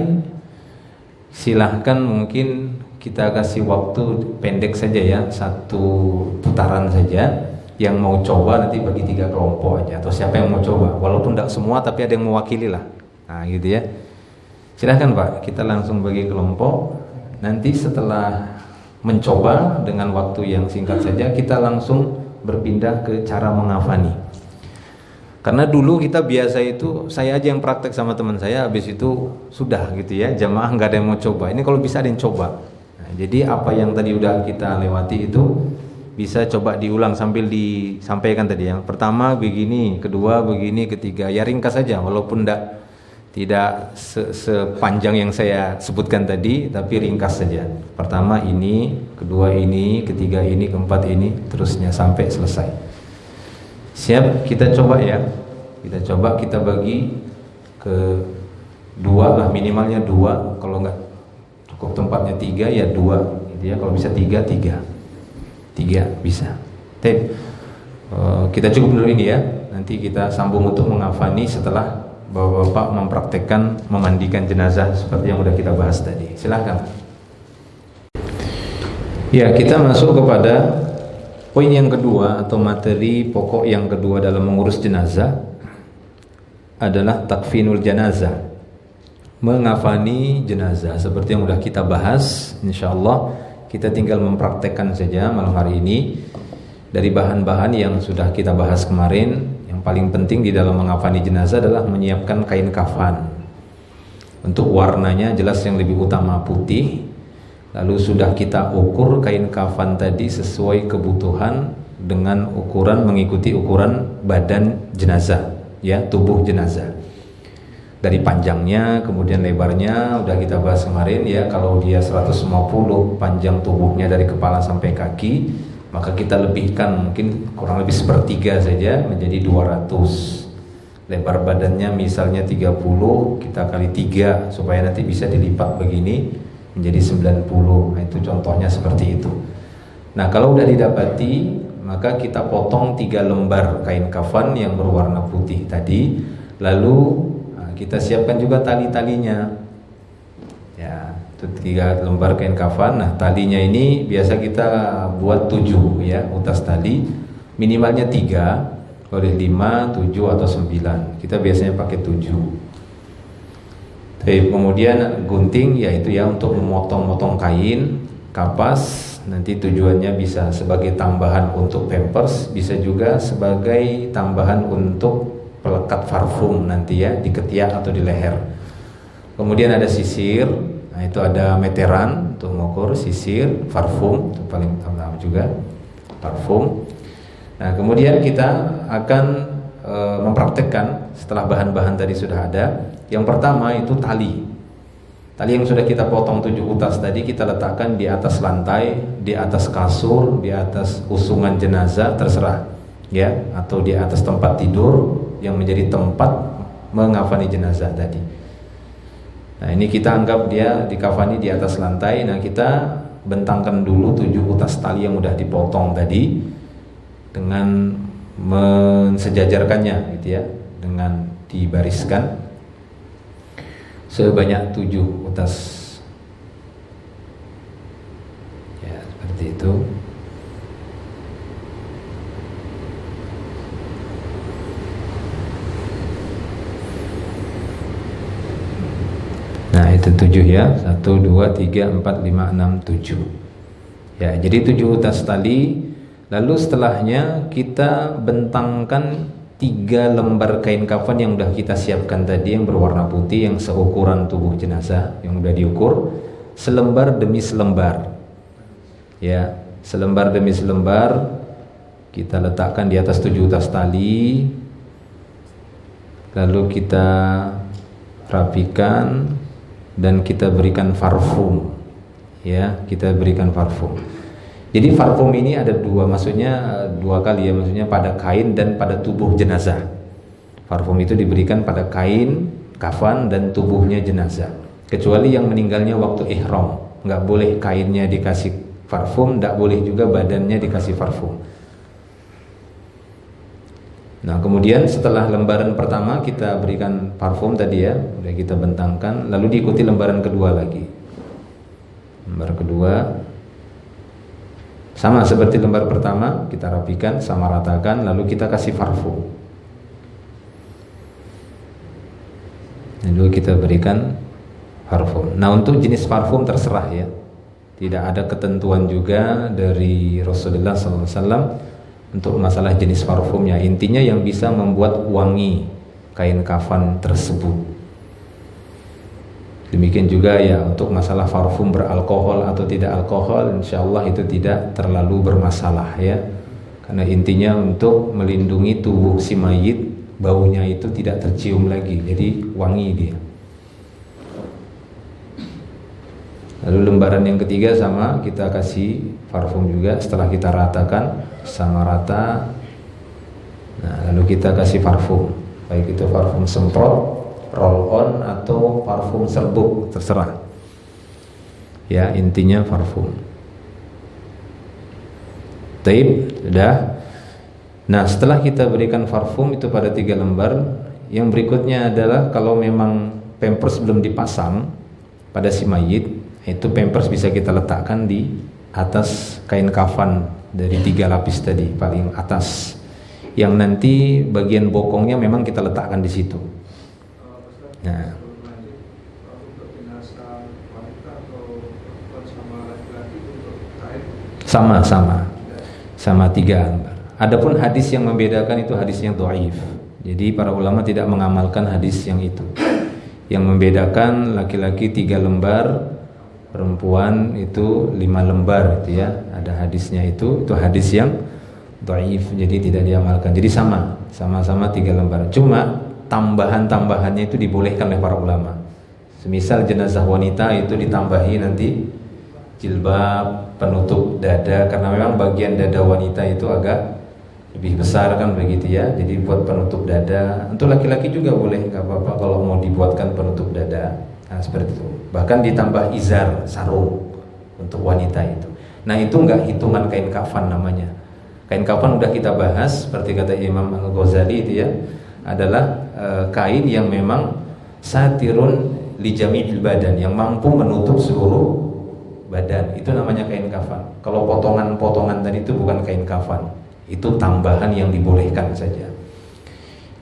Silahkan mungkin kita kasih waktu pendek saja ya, 1 putaran saja. Yang mau coba nanti bagi 3 kelompok aja, atau siapa yang mau coba, walaupun tidak semua tapi ada yang mewakili lah. Nah gitu ya. Silahkan Pak, kita langsung bagi kelompok. Nanti setelah mencoba dengan waktu yang singkat saja, kita langsung berpindah ke cara mengafani. Karena dulu kita biasa itu, saya aja yang praktek sama teman saya, habis itu sudah gitu ya, jamaah nggak ada yang mau coba. Ini kalau bisa ada yang coba. Nah, jadi apa yang tadi udah kita lewati itu bisa coba diulang sambil disampaikan tadi. Yang pertama begini, kedua begini, ketiga ya ringkas saja, walaupun tidak sepanjang yang saya sebutkan tadi, tapi ringkas saja. Pertama ini, kedua ini, ketiga ini, keempat ini, terusnya sampai selesai. Siap, kita coba ya. Kita coba, kita bagi ke 2 lah, minimalnya 2. Kalau enggak cukup tempatnya 3 ya 2 gitu ya. Kalau bisa 3 bisa. Kita cukup dulu ini ya. Nanti kita sambung untuk mengafani setelah Bapak-bapak mempraktekkan memandikan jenazah seperti yang sudah kita bahas tadi. Silakan. Ya, kita masuk kepada poin yang kedua atau materi pokok yang kedua dalam mengurus jenazah adalah takfinul janazah, mengafani jenazah. Seperti yang sudah kita bahas, insyaallah kita tinggal mempraktekkan saja malam hari ini dari bahan-bahan yang sudah kita bahas kemarin. Yang paling penting di dalam mengafani jenazah adalah menyiapkan kain kafan. Untuk warnanya jelas yang lebih utama putih. Lalu sudah kita ukur kain kafan tadi sesuai kebutuhan dengan ukuran mengikuti ukuran badan jenazah, ya, tubuh jenazah. Dari panjangnya, kemudian lebarnya udah kita bahas kemarin ya. Kalau dia 150 panjang tubuhnya dari kepala sampai kaki, maka kita lebihkan mungkin kurang lebih 1/3 saja menjadi 200. Lebar badannya misalnya 30, kita kali 3 supaya nanti bisa dilipat begini menjadi 90. Nah, itu contohnya seperti itu. Nah, kalau udah didapati, maka kita potong 3 lembar kain kafan yang berwarna putih tadi. Lalu kita siapkan juga tali-talinya. Ya, itu 3 lembar kain kafan. Nah, talinya ini biasa kita buat 7 ya, utas tali. Minimalnya 3, boleh 5, 7 atau 9. Kita biasanya pakai 7. Kemudian gunting, yaitu ya untuk memotong-motong kain, kapas. nanti tujuannya bisa sebagai tambahan untuk pampers, bisa juga sebagai tambahan untuk pelekat parfum nanti ya di ketiak atau di leher. Kemudian ada sisir, nah itu ada meteran untuk mengukur sisir, parfum itu paling utama juga parfum. Nah kemudian kita akan mempraktekkan setelah bahan-bahan tadi sudah ada. Yang pertama itu tali yang sudah kita potong 7 utas tadi, kita letakkan di atas lantai, di atas kasur, di atas usungan jenazah, terserah ya, atau di atas tempat tidur yang menjadi tempat mengafani jenazah tadi. Nah ini kita anggap dia dikafani di atas lantai. Nah kita bentangkan dulu 7 utas tali yang udah dipotong tadi dengan mensejajarkannya gitu ya, dengan dibariskan sebanyak 7 utas ya, seperti itu. Nah itu 7 ya, 1, 2, 3, 4, 5, 6, 7 ya, jadi 7 utas tali. Lalu setelahnya kita bentangkan 3 lembar kain kafan yang sudah kita siapkan tadi, yang berwarna putih, yang seukuran tubuh jenazah, yang sudah diukur selembar demi selembar ya, selembar demi selembar kita letakkan di atas 7 utas tali. Lalu kita rapikan dan kita berikan parfum ya, kita berikan parfum. Jadi parfum ini ada 2, maksudnya 2 kali ya, maksudnya pada kain dan pada tubuh jenazah. Parfum itu diberikan pada kain kafan dan tubuhnya jenazah. Kecuali yang meninggalnya waktu ihram, nggak boleh kainnya dikasih parfum, nggak boleh juga badannya dikasih parfum. Nah kemudian setelah lembaran pertama kita berikan parfum tadi ya, udah kita bentangkan, lalu diikuti lembaran kedua lagi. Lembar kedua sama seperti lembar pertama, kita rapikan, sama ratakan, lalu kita kasih parfum. Lalu kita berikan parfum. Nah untuk jenis parfum terserah ya, tidak ada ketentuan juga dari Rasulullah SAW untuk masalah jenis parfumnya. Intinya yang bisa membuat wangi kain kafan tersebut. Demikian juga ya untuk masalah parfum beralkohol atau tidak alkohol, insyaallah itu tidak terlalu bermasalah ya, karena intinya untuk melindungi tubuh si mayit, baunya itu tidak tercium lagi, jadi wangi dia. Lalu lembaran yang ketiga sama, kita kasih parfum juga setelah kita ratakan sama rata. Nah lalu kita kasih parfum, baik itu parfum semprot, roll on atau parfum serbuk, terserah ya, intinya parfum. Taib, sudah. Nah setelah kita berikan parfum itu pada 3 lembar, yang berikutnya adalah kalau memang pampers belum dipasang pada si mayit, itu pampers bisa kita letakkan di atas kain kafan dari 3 lapis tadi, paling atas, yang nanti bagian bokongnya memang kita letakkan di situ. Nah, sama 3 lembar. Adapun hadis yang membedakan itu hadis yang dhaif. Jadi para ulama tidak mengamalkan hadis yang itu. Yang membedakan laki-laki 3 lembar, perempuan itu 5 lembar itu ya. Ada hadisnya itu hadis yang dhaif, jadi tidak diamalkan. Jadi sama-sama 3 lembar. Cuma tambahan-tambahannya itu dibolehkan oleh para ulama. Semisal jenazah wanita itu ditambahi nanti jilbab, penutup dada, karena memang bagian dada wanita itu agak lebih besar kan begitu ya. Jadi buat penutup dada. Untuk laki-laki juga boleh, nggak apa-apa kalau mau dibuatkan penutup dada. Nah seperti itu. Bahkan ditambah izar, sarung untuk wanita itu. Nah itu nggak hitungan kain kafan namanya. Kain kafan udah kita bahas, seperti kata Imam Al-Ghazali itu ya, adalah kain yang memang satirun li jami'il badan, yang mampu menutup seluruh badan. Itu namanya kain kafan. Kalau potongan-potongan tadi itu bukan kain kafan, itu tambahan yang dibolehkan saja.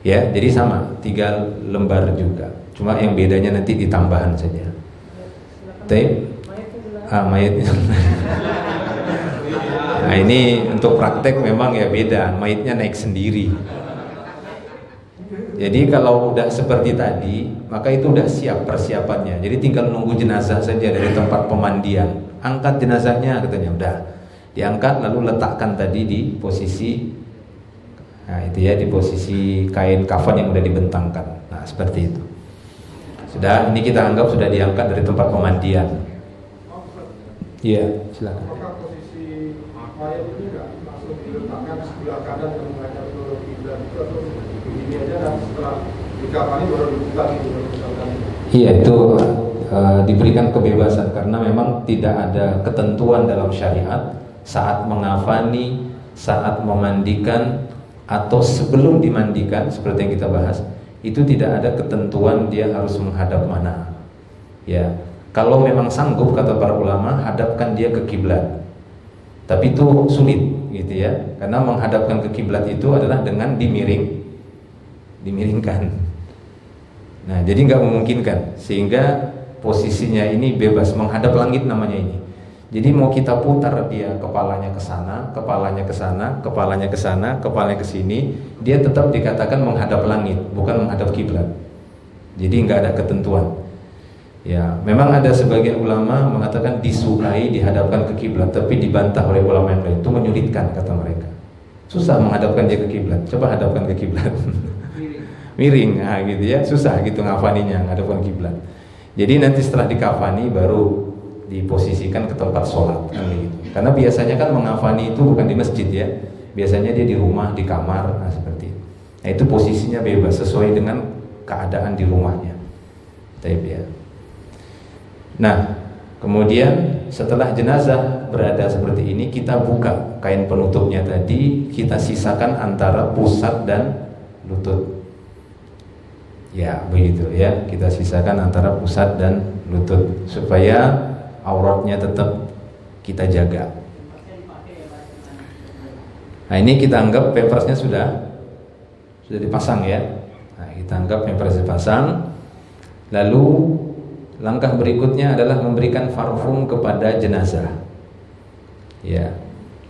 Ya, jadi sama 3 lembar juga. Cuma yang bedanya nanti di tambahan saja. Mayat. ini untuk praktek memang ya beda, mayitnya naik sendiri. Jadi kalau udah seperti tadi, maka itu udah siap persiapannya. Jadi tinggal nunggu jenazah saja dari tempat pemandian. Angkat jenazahnya katanya, udah diangkat lalu letakkan tadi di posisi, nah itu ya, di posisi kain kafan yang udah dibentangkan. Nah seperti itu. Sudah, ini kita anggap sudah diangkat dari tempat pemandian. Iya, silakan. Apakah posisi mayat ini nggak langsung diletakkan sebelah kanan dan menghadap ke kiblat itu, atau begini aja dan setelah dikafani baru dibuka gitu misalkan? Iya, itu diberikan kebebasan karena memang tidak ada ketentuan dalam syariat saat mengafani, saat memandikan atau sebelum dimandikan seperti yang kita bahas, itu tidak ada ketentuan dia harus menghadap mana. Ya, kalau memang sanggup kata para ulama, hadapkan dia ke kiblat. Tapi itu sulit gitu ya, karena menghadapkan ke kiblat itu adalah dengan dimiringkan. Nah, jadi nggak memungkinkan, sehingga posisinya ini bebas menghadap langit namanya ini. Jadi mau kita putar dia kepalanya ke sana, kepalanya ke sana, kepalanya ke sana, kepalanya ke sini, dia tetap dikatakan menghadap langit, bukan menghadap kiblat. Jadi nggak ada ketentuan. Ya, memang ada sebagian ulama mengatakan disukai dihadapkan ke kiblat, tapi dibantah oleh ulama yang lain. Itu menyulitkan kata mereka. Susah menghadapkan dia ke kiblat. Coba hadapkan ke kiblat. Miring, nah gitu ya, susah gitu ngafaninya ngadepkan kiblat. Jadi nanti setelah dikafani baru diposisikan ke tempat sholat kan gitu. Karena biasanya kan mengafani itu bukan di masjid ya, biasanya dia di rumah, di kamar, nah seperti itu. Nah itu posisinya bebas sesuai dengan keadaan di rumahnya. Taib ya. Nah kemudian setelah jenazah berada seperti ini, kita buka kain penutupnya tadi, kita sisakan antara pusat dan lutut. Ya begitu ya, kita sisakan antara pusat dan lutut supaya auratnya tetap kita jaga. Nah ini kita anggap pampersnya sudah dipasang ya. Nah kita anggap pampersnya dipasang. Lalu langkah berikutnya adalah memberikan parfum kepada jenazah. Ya,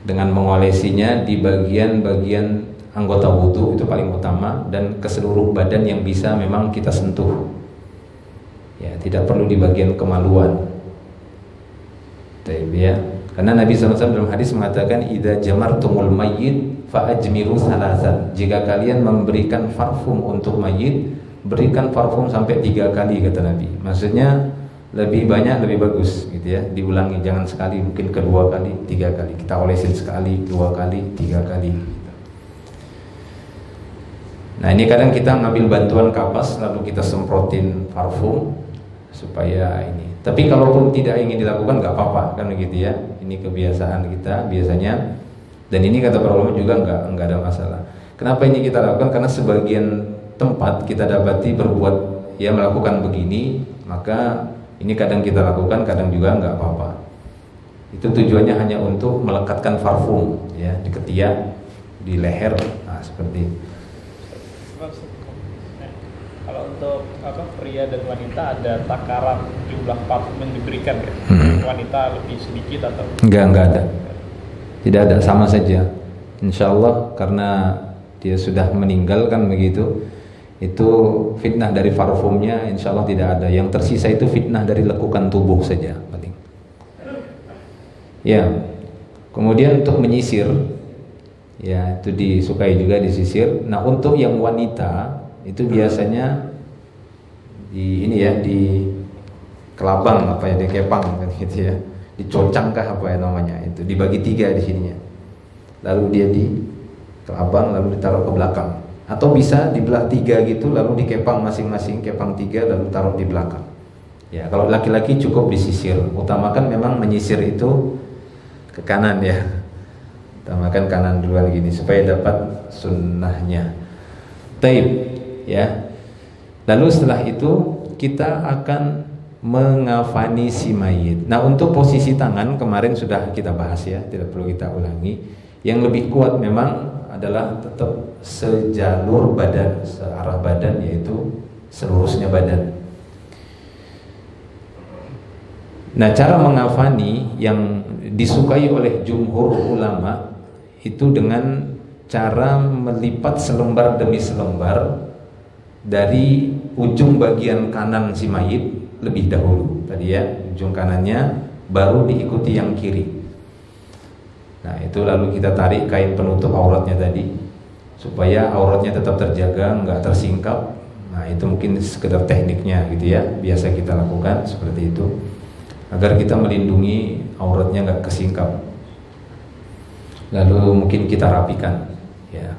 dengan mengolesinya di bagian-bagian anggota wudhu, itu paling utama, dan ke seluruh badan yang bisa memang kita sentuh. Ya, tidak perlu di bagian kemaluan. Ya. Karena Nabi SAW dalam hadis mengatakan, "Idza jamartumul mayyit fa'ajmiru salasan." Jika kalian memberikan parfum untuk mayit, berikan parfum sampai 3 kali kata Nabi. Maksudnya lebih banyak lebih bagus gitu ya. Diulangi, jangan sekali, mungkin kedua kali, 3 kali. Kita olesin sekali, 2 kali, 3 kali. Nah ini kadang kita ngambil bantuan kapas lalu kita semprotin parfum supaya ini. Tapi kalaupun tidak ingin dilakukan nggak apa-apa kan begitu ya. Ini kebiasaan kita biasanya, dan ini kata para ulama juga nggak ada masalah. Kenapa ini kita lakukan? Karena sebagian tempat kita dapati berbuat ya melakukan begini, maka ini kadang kita lakukan, kadang juga nggak apa-apa. Itu tujuannya hanya untuk melekatkan parfum ya di ketiak, di leher, nah seperti itu. Kalau untuk pria dan wanita ada takaran jumlah parfum yang diberikan ya? Wanita lebih sedikit atau? Enggak ada. Tidak ada, sama saja. Insya Allah karena dia sudah meninggal kan begitu. Itu fitnah dari parfumnya insya Allah tidak ada. Yang tersisa itu fitnah dari lekukan tubuh saja paling. Ya. Kemudian untuk menyisir, ya itu disukai juga disisir. Nah untuk yang wanita itu biasanya di kelabang apa ya, di kepang kan gitu ya, dicocang kah apa ya namanya, itu dibagi 3 di sininya, lalu dia di kelabang lalu ditaruh ke belakang, atau bisa dibelah 3 gitu lalu dikepang masing-masing, kepang 3 lalu taruh di belakang. Ya kalau laki-laki cukup disisir, utamakan memang menyisir itu ke kanan ya, utamakan kanan duluan gini supaya dapat sunnahnya. Taib ya. Lalu setelah itu kita akan mengafani si mayit. Nah untuk posisi tangan kemarin sudah kita bahas ya, tidak perlu kita ulangi. Yang lebih kuat memang adalah tetap sejalur badan, searah badan, yaitu selurusnya badan. Nah cara mengafani yang disukai oleh jumhur ulama itu dengan cara melipat selembar demi selembar dari ujung bagian kanan si mayit lebih dahulu tadi ya, ujung kanannya baru diikuti yang kiri. Nah itu lalu kita tarik kain penutup auratnya tadi supaya auratnya tetap terjaga, nggak tersingkap. Nah itu mungkin sekedar tekniknya gitu ya, biasa kita lakukan seperti itu agar kita melindungi auratnya nggak kesingkap. Lalu mungkin kita rapikan ya.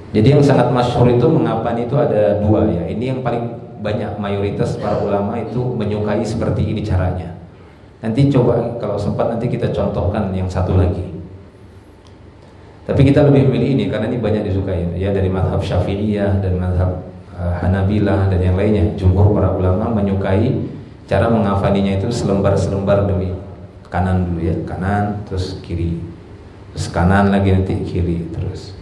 Jadi yang sangat masyhur itu mengapani itu ada dua ya. Ini yang paling banyak mayoritas para ulama itu menyukai seperti ini caranya. Nanti coba kalau sempat nanti kita contohkan yang satu lagi. Tapi kita lebih memilih ini karena ini banyak disukai ya, dari mazhab Syafi'iyah dan mazhab Hanabilah dan yang lainnya. Jumhur para ulama menyukai cara mengafaninya itu selembar-selembar demi kanan dulu ya, kanan terus kiri, terus kanan lagi nanti kiri terus.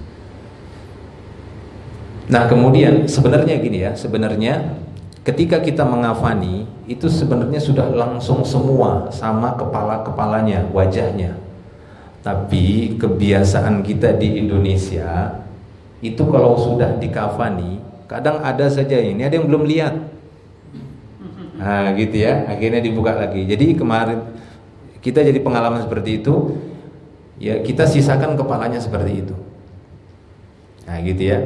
Nah kemudian sebenarnya gini ya, sebenarnya ketika kita mengafani itu sebenarnya sudah langsung semua sama kepala-kepalanya, wajahnya. Tapi kebiasaan kita di Indonesia itu kalau sudah dikafani kadang ada saja ini ada yang belum lihat. Nah gitu ya, akhirnya dibuka lagi. Jadi kemarin kita jadi pengalaman seperti itu ya, kita sisakan kepalanya seperti itu. Nah gitu ya.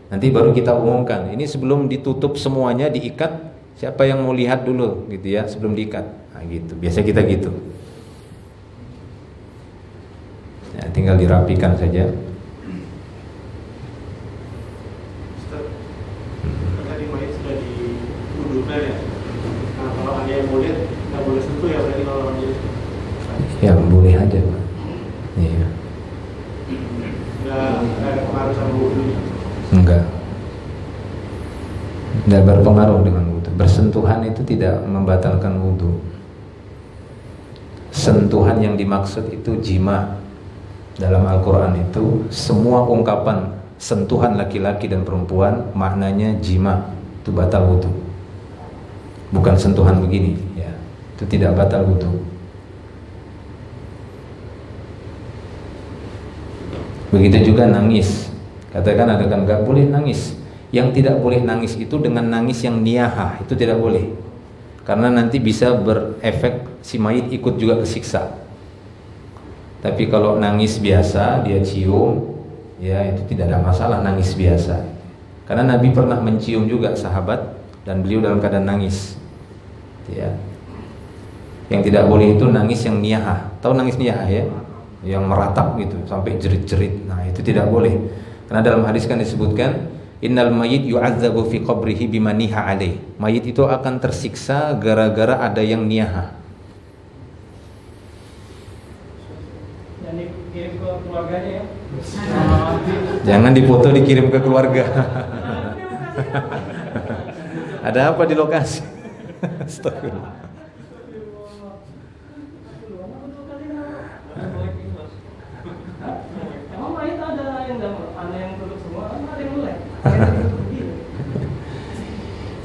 Nanti baru kita umumkan. Ini sebelum ditutup semuanya diikat, siapa yang mau lihat dulu gitu ya sebelum diikat. Nah gitu. Biasa kita gitu. Ya, tinggal dirapikan saja. Tadi mayat sudah diwudukan ya. Nah kalau ada yang boleh nggak boleh sentuh ya berarti kalau orang jadi. Ya boleh aja Pak. Iya. Nggak ada pengaruh sama wudunya. Enggak berpengaruh dengan wudhu. Bersentuhan itu tidak membatalkan wudhu. Sentuhan yang dimaksud itu jima. Dalam Al-Quran itu semua ungkapan sentuhan laki-laki dan perempuan maknanya jima, itu batal wudhu. Bukan sentuhan begini ya, itu tidak batal wudhu. Begitu juga nangis. Katakan ada kan gak boleh nangis. Yang tidak boleh nangis itu dengan nangis yang niyahah, itu tidak boleh. Karena nanti bisa berefek si mayit ikut juga kesiksa. Tapi kalau nangis biasa dia cium, ya itu tidak ada masalah nangis biasa. Karena Nabi pernah mencium juga sahabat dan beliau dalam keadaan nangis. Ya. Yang tidak boleh itu nangis yang niyahah. Tahu nangis niyahah ya? Yang meratap gitu sampai jerit-jerit. Nah, itu tidak boleh. Karena dalam hadis kan disebutkan innal mayyit yu'adzabu fi qabrihi bima niha alaih. Mayit itu akan tersiksa gara-gara ada yang niyahah. Yang dikirim ke keluarganya ya. Jangan dipoto dikirim ke keluarga. Ada apa di lokasi? Astagfirullah.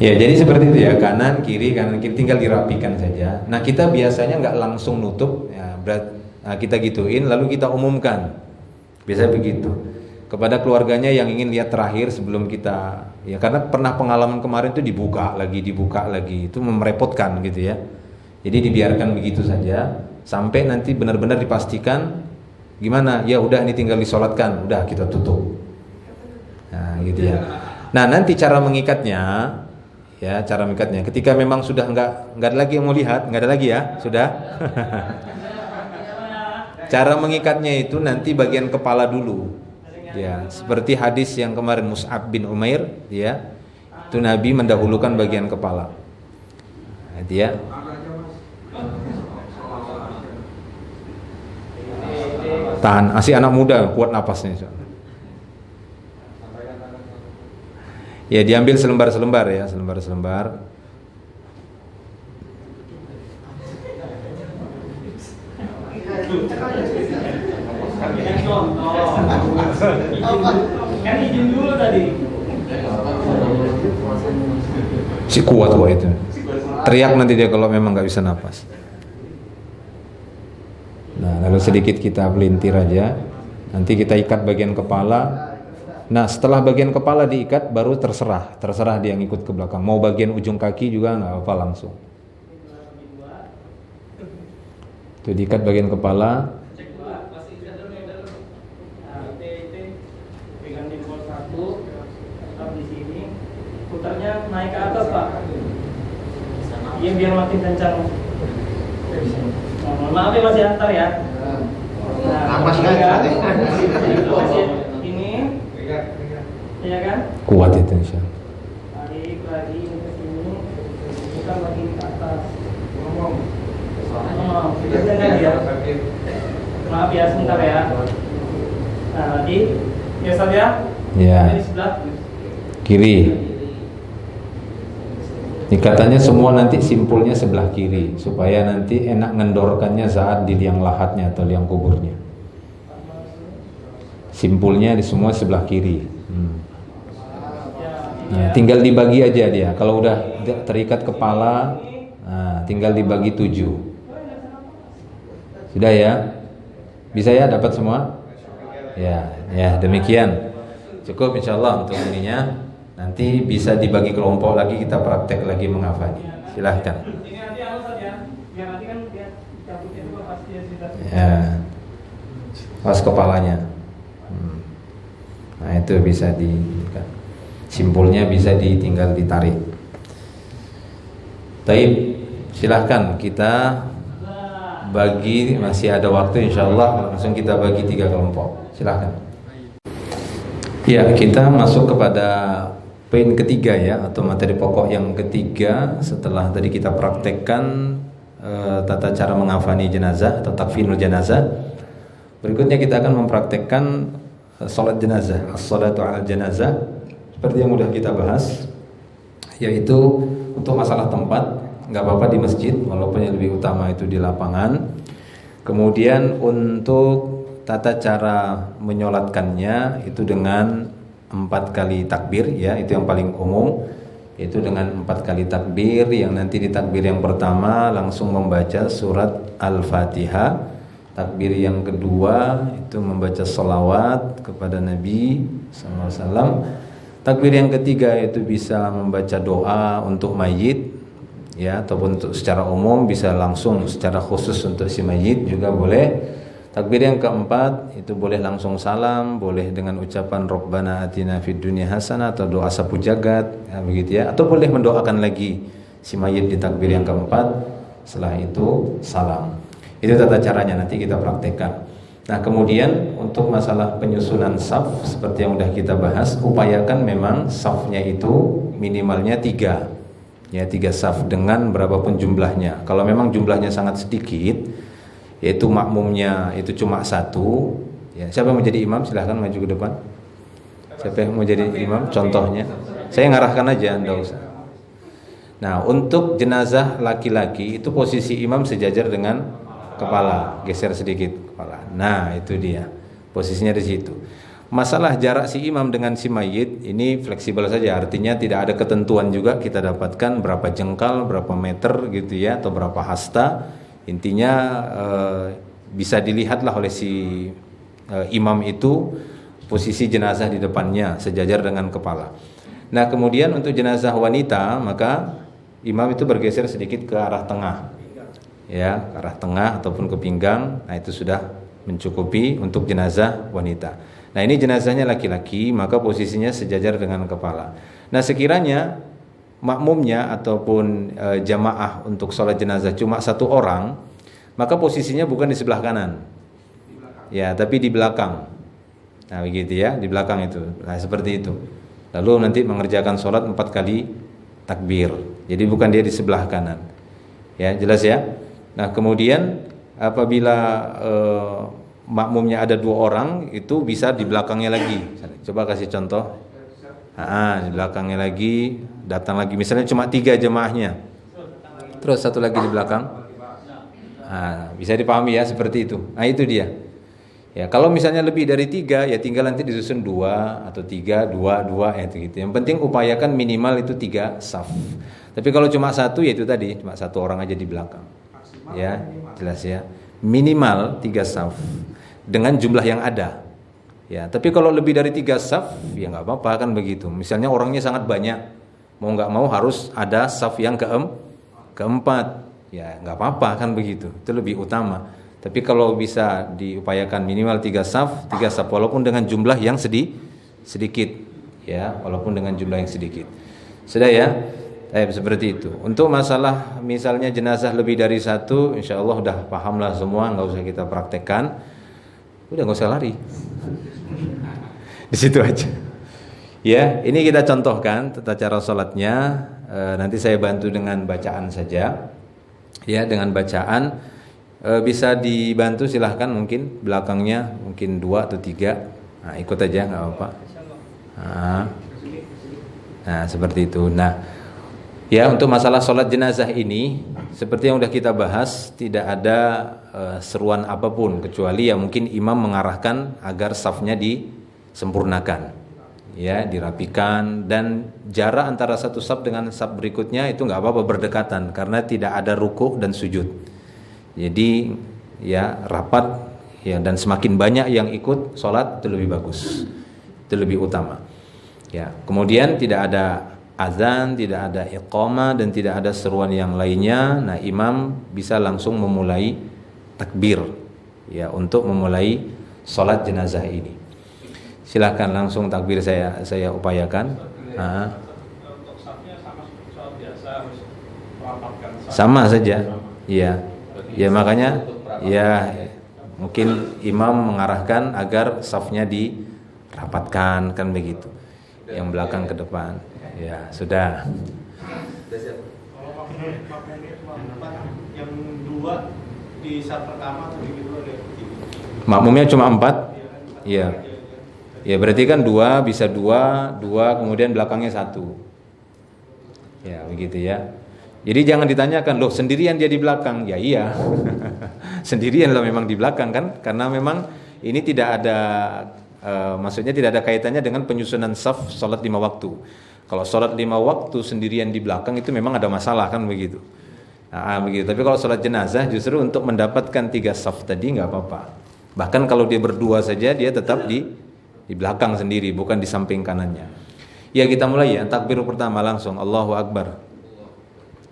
Ya jadi seperti itu ya, kanan kiri tinggal dirapikan saja. Nah kita biasanya nggak langsung nutup ya, nah, kita gituin lalu kita umumkan. Biasa begitu kepada keluarganya yang ingin lihat terakhir sebelum kita ya, karena pernah pengalaman kemarin itu dibuka lagi itu merepotkan gitu ya. Jadi dibiarkan begitu saja sampai nanti benar-benar dipastikan gimana ya, udah ini tinggal disolatkan, udah kita tutup. Nah gitu ya. Nah nanti cara mengikatnya ya, cara mengikatnya ketika memang sudah nggak ada lagi yang mau lihat, nggak ada lagi ya, sudah. Cara mengikatnya itu nanti bagian kepala dulu ya, seperti hadis yang kemarin Mus'ab bin Umair ya, itu Nabi mendahulukan bagian kepala. Nah, dia tahan, masih anak muda kuat napasnya. Ya diambil selembar-selembar ya, selembar-selembar. Kan izin dulu tadi. Si kuat kok itu. Teriak nanti dia kalau memang nggak bisa napas. Nah, lalu sedikit kita pelintir aja. Nanti kita ikat bagian kepala. Nah, setelah bagian kepala diikat, baru terserah dia ngikut ke belakang. Mau bagian ujung kaki juga nggak apa langsung. Itu diikat bagian kepala. Pegang jempol satu, tetap di sini. Putarnya naik ke atas, Pak. Iya, biar makin kencang. Mohon maaf ya, masih antar ya. Nah, ini, ya kan? Kuat itu insyaallah. Tarik lagi ke sini, putar lagi ke atas. Ngomong. Ya. Maaf ya, sebentar ya. Nah, lagi, ya Ustaz ya. Ya. Di sebelah Kiri. Ikatannya semua nanti simpulnya sebelah kiri supaya nanti enak ngendorkannya saat di liang lahatnya atau liang kuburnya. Simpulnya di semua sebelah kiri. Nah, tinggal dibagi aja dia. Kalau udah terikat kepala, nah, tinggal dibagi 7. Sudah ya? Bisa ya dapat semua? Ya demikian. Cukup insyaallah untuk ininya. Nanti bisa dibagi kelompok lagi, kita praktek lagi menghafalnya. Silahkan. ini nanti Ustaz ya. Biar nanti kan dia cabutnya juga pasti ya sudah. Ya. Pas kepalanya. Nah, itu bisa simpulnya bisa tinggal ditarik. Taib, silahkan kita bagi, masih ada waktu insyaallah langsung kita bagi 3 kelompok. Silahkan. Ya, kita masuk kepada poin ketiga ya, atau materi pokok yang ketiga setelah tadi kita praktekkan tata cara menghafani jenazah atau takfinul jenazah. Berikutnya kita akan mempraktekkan salat jenazah, as-salatu 'alal jenazah, seperti yang sudah kita bahas, yaitu untuk masalah tempat nggak apa-apa di masjid, walaupun yang lebih utama itu di lapangan. Kemudian untuk tata cara menyolatkannya itu dengan 4 kali takbir ya, itu yang paling umum, yaitu dengan 4 kali takbir, yang nanti di takbir yang pertama langsung membaca surat Al-Fatihah, takbir yang kedua itu membaca sholawat kepada Nabi SAW, takbir yang ketiga itu bisa membaca doa untuk mayit ya, ataupun untuk secara umum, bisa langsung secara khusus untuk si mayit juga boleh. Takbir yang keempat itu boleh langsung salam, boleh dengan ucapan Rabbana atina fid dunya hasanah atau doa sapu jagat ya, begitu ya, atau boleh mendoakan lagi si mayit di takbir yang keempat, setelah itu salam. Itu tata caranya, nanti kita praktekkan. Nah, kemudian untuk masalah penyusunan saf seperti yang sudah kita bahas, upayakan memang safnya itu minimalnya 3 ya, 3 saf dengan berapapun jumlahnya. Kalau memang jumlahnya sangat sedikit, yaitu makmumnya itu cuma 1 ya, siapa yang mau jadi imam silahkan maju ke depan. Siapa yang mau jadi imam contohnya, saya ngarahkan aja, enggak usah. Nah, untuk jenazah laki-laki itu posisi imam sejajar dengan kepala, geser sedikit kepala. Nah, itu dia posisinya di situ. Masalah jarak si imam dengan si mayit ini fleksibel saja, artinya tidak ada ketentuan juga kita dapatkan berapa jengkal, berapa meter gitu ya, atau berapa hasta. Intinya bisa dilihatlah oleh si imam itu posisi jenazah di depannya sejajar dengan kepala. Nah, kemudian untuk jenazah wanita maka imam itu bergeser sedikit ke arah tengah ya, ke arah tengah ataupun ke pinggang. Nah, itu sudah mencukupi untuk jenazah wanita. Nah, ini jenazahnya laki-laki, maka posisinya sejajar dengan kepala. Nah, sekiranya makmumnya ataupun jamaah untuk sholat jenazah cuma 1 orang, maka posisinya bukan di sebelah kanan ya, tapi di belakang. Nah, begitu ya, di belakang itu. Nah, seperti itu. Lalu nanti mengerjakan sholat 4 kali takbir, jadi bukan dia di sebelah kanan ya, jelas ya. Nah, kemudian apabila makmumnya ada 2 orang, itu bisa di belakangnya lagi. Coba kasih contoh. Di belakangnya lagi, datang lagi, misalnya cuma 3 jemaahnya, terus 1 lagi di belakang. Bisa dipahami ya, seperti itu. Nah, itu dia. Ya, kalau misalnya lebih dari 3 ya tinggal nanti disusun 2 atau 3, 2, 2 ya gitu. Yang penting upayakan minimal itu 3 saf. Tapi kalau cuma 1 ya itu tadi, cuma 1 orang aja di belakang. Ya, jelas ya. Minimal 3 saf dengan jumlah yang ada. Ya, tapi kalau lebih dari 3 saf ya nggak apa-apa kan begitu. Misalnya orangnya sangat banyak, mau nggak mau harus ada saf yang keempat. Ya, nggak apa-apa kan begitu. Itu lebih utama. Tapi kalau bisa diupayakan minimal 3 saf walaupun dengan jumlah yang sedikit, ya, walaupun dengan jumlah yang sedikit. Sudah ya? Seperti itu. Untuk masalah misalnya jenazah lebih dari 1, insya Allah udah pahamlah semua, nggak usah kita praktekkan. Udah nggak usah lari. Di situ aja. Ya, ini kita contohkan tata cara sholatnya. Nanti saya bantu dengan bacaan saja. Ya, dengan bacaan. Bisa dibantu silahkan, mungkin belakangnya mungkin 2 atau 3. Nah, ikut aja nggak apa-apa. Nah, seperti itu. Nah, ya untuk masalah sholat jenazah ini seperti yang udah kita bahas, tidak ada seruan apapun kecuali ya mungkin imam mengarahkan agar safnya disempurnakan, ya, dirapikan, dan jarak antara satu saf dengan saf berikutnya itu nggak apa-apa berdekatan karena tidak ada ruku' dan sujud. Jadi ya rapat ya, dan semakin banyak yang ikut sholat itu lebih bagus, itu lebih utama. Ya, kemudian tidak ada azan, tidak ada iqamah, dan tidak ada seruan yang lainnya. Nah, imam bisa langsung memulai takbir ya untuk memulai sholat jenazah ini. Silakan langsung takbir saya upayakan. Untuk safnya sama sholat biasa, harus merapatkan saf. Sama saja, iya. Ya makanya ya mungkin imam mengarahkan agar safnya dirapatkan kan begitu. Yang belakang ke depan. Ya, sudah. Kalau makmumnya cuma 4, yang 2 di saf pertama atau di kedua ada begini. Makmumnya cuma 4? Iya. Ya berarti kan 2 bisa 2 kemudian belakangnya 1. Ya, begitu ya. Jadi jangan ditanyakan, loh sendirian dia di belakang. Ya iya. Sendirian lah memang di belakang kan, karena memang ini tidak ada maksudnya tidak ada kaitannya dengan penyusunan saf salat 5 waktu. Kalau salat 5 waktu sendirian di belakang itu memang ada masalah kan begitu. Nah, begitu. Tapi kalau salat jenazah justru untuk mendapatkan 3 saf tadi enggak apa-apa. Bahkan kalau dia berdua saja dia tetap di belakang sendiri, bukan di samping kanannya. Ya, kita mulai ya. Takbir pertama langsung Allahu Akbar.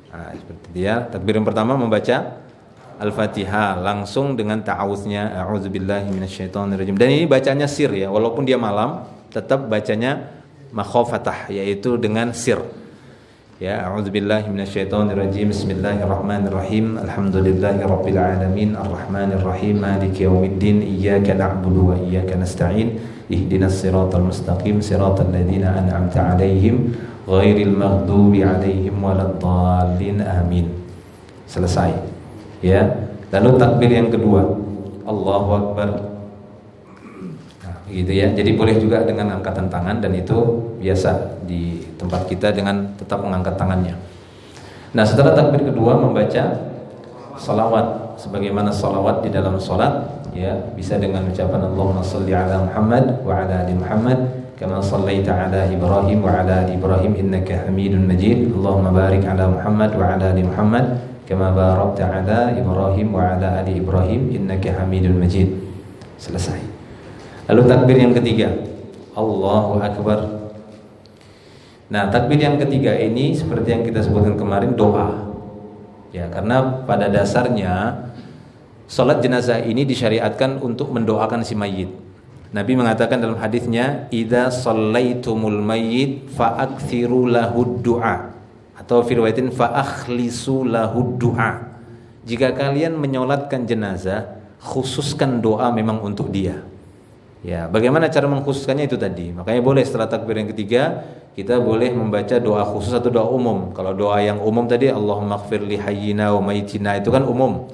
Nah, seperti dia. Takbir yang pertama membaca Al-Fatihah langsung dengan ta'awudznya, a'udzubillahi minasyaitonirrajim. Dan ini bacanya sir ya, walaupun dia malam tetap bacanya makhafatah, yaitu dengan sir. Ya, a'udzubillahi minasyaitonirrajim. Bismillahirrahmanirrahim. Alhamdulillahirabbil alamin, arrahmanirrahim, maliki yaumiddin, iyyaka na'budu wa iyyaka nasta'in. Ihdinas siratal mustaqim, siratal ladzina an'amta 'alaihim ghairil maghdubi 'alaihim waladdallin. Amin. Selesai. Ya. Lalu takbir yang kedua, Allahu Akbar. Nah, gitu ya. Jadi boleh juga dengan angkatan tangan, dan itu biasa di tempat kita dengan tetap mengangkat tangannya. Nah, setelah takbir kedua membaca salawat sebagaimana salawat di dalam salat, ya, bisa dengan ucapan Allahumma shalli ala Muhammad wa ala ali Muhammad kama shallaita ala Ibrahim wa ala ali Ibrahim innaka Hamidum Majid. Allahumma barik ala Muhammad wa ala ali Muhammad kama barakta ala Ibrahim wa ala ali Ibrahim innaka Hamidum Majid. Selesai. Lalu takbir yang ketiga, Allahu Akbar. Nah, takbir yang ketiga ini seperti yang kita sebutkan kemarin, doa. Ya, karena pada dasarnya salat jenazah ini disyariatkan untuk mendoakan si mayit. Nabi mengatakan dalam hadisnya, "Idza shallaitumul mayyit fa'aktsiru lahu du'a." Atau fi riwayatin fa'akhlisu lahu du'a. Jika kalian menyolatkan jenazah, khususkan doa memang untuk dia. Ya, bagaimana cara mengkhususkannya itu tadi. Makanya boleh setelah takbir yang ketiga kita boleh membaca doa khusus atau doa umum. Kalau doa yang umum tadi Allahumma ighfir li hayyina wa mayyitina, itu kan umum.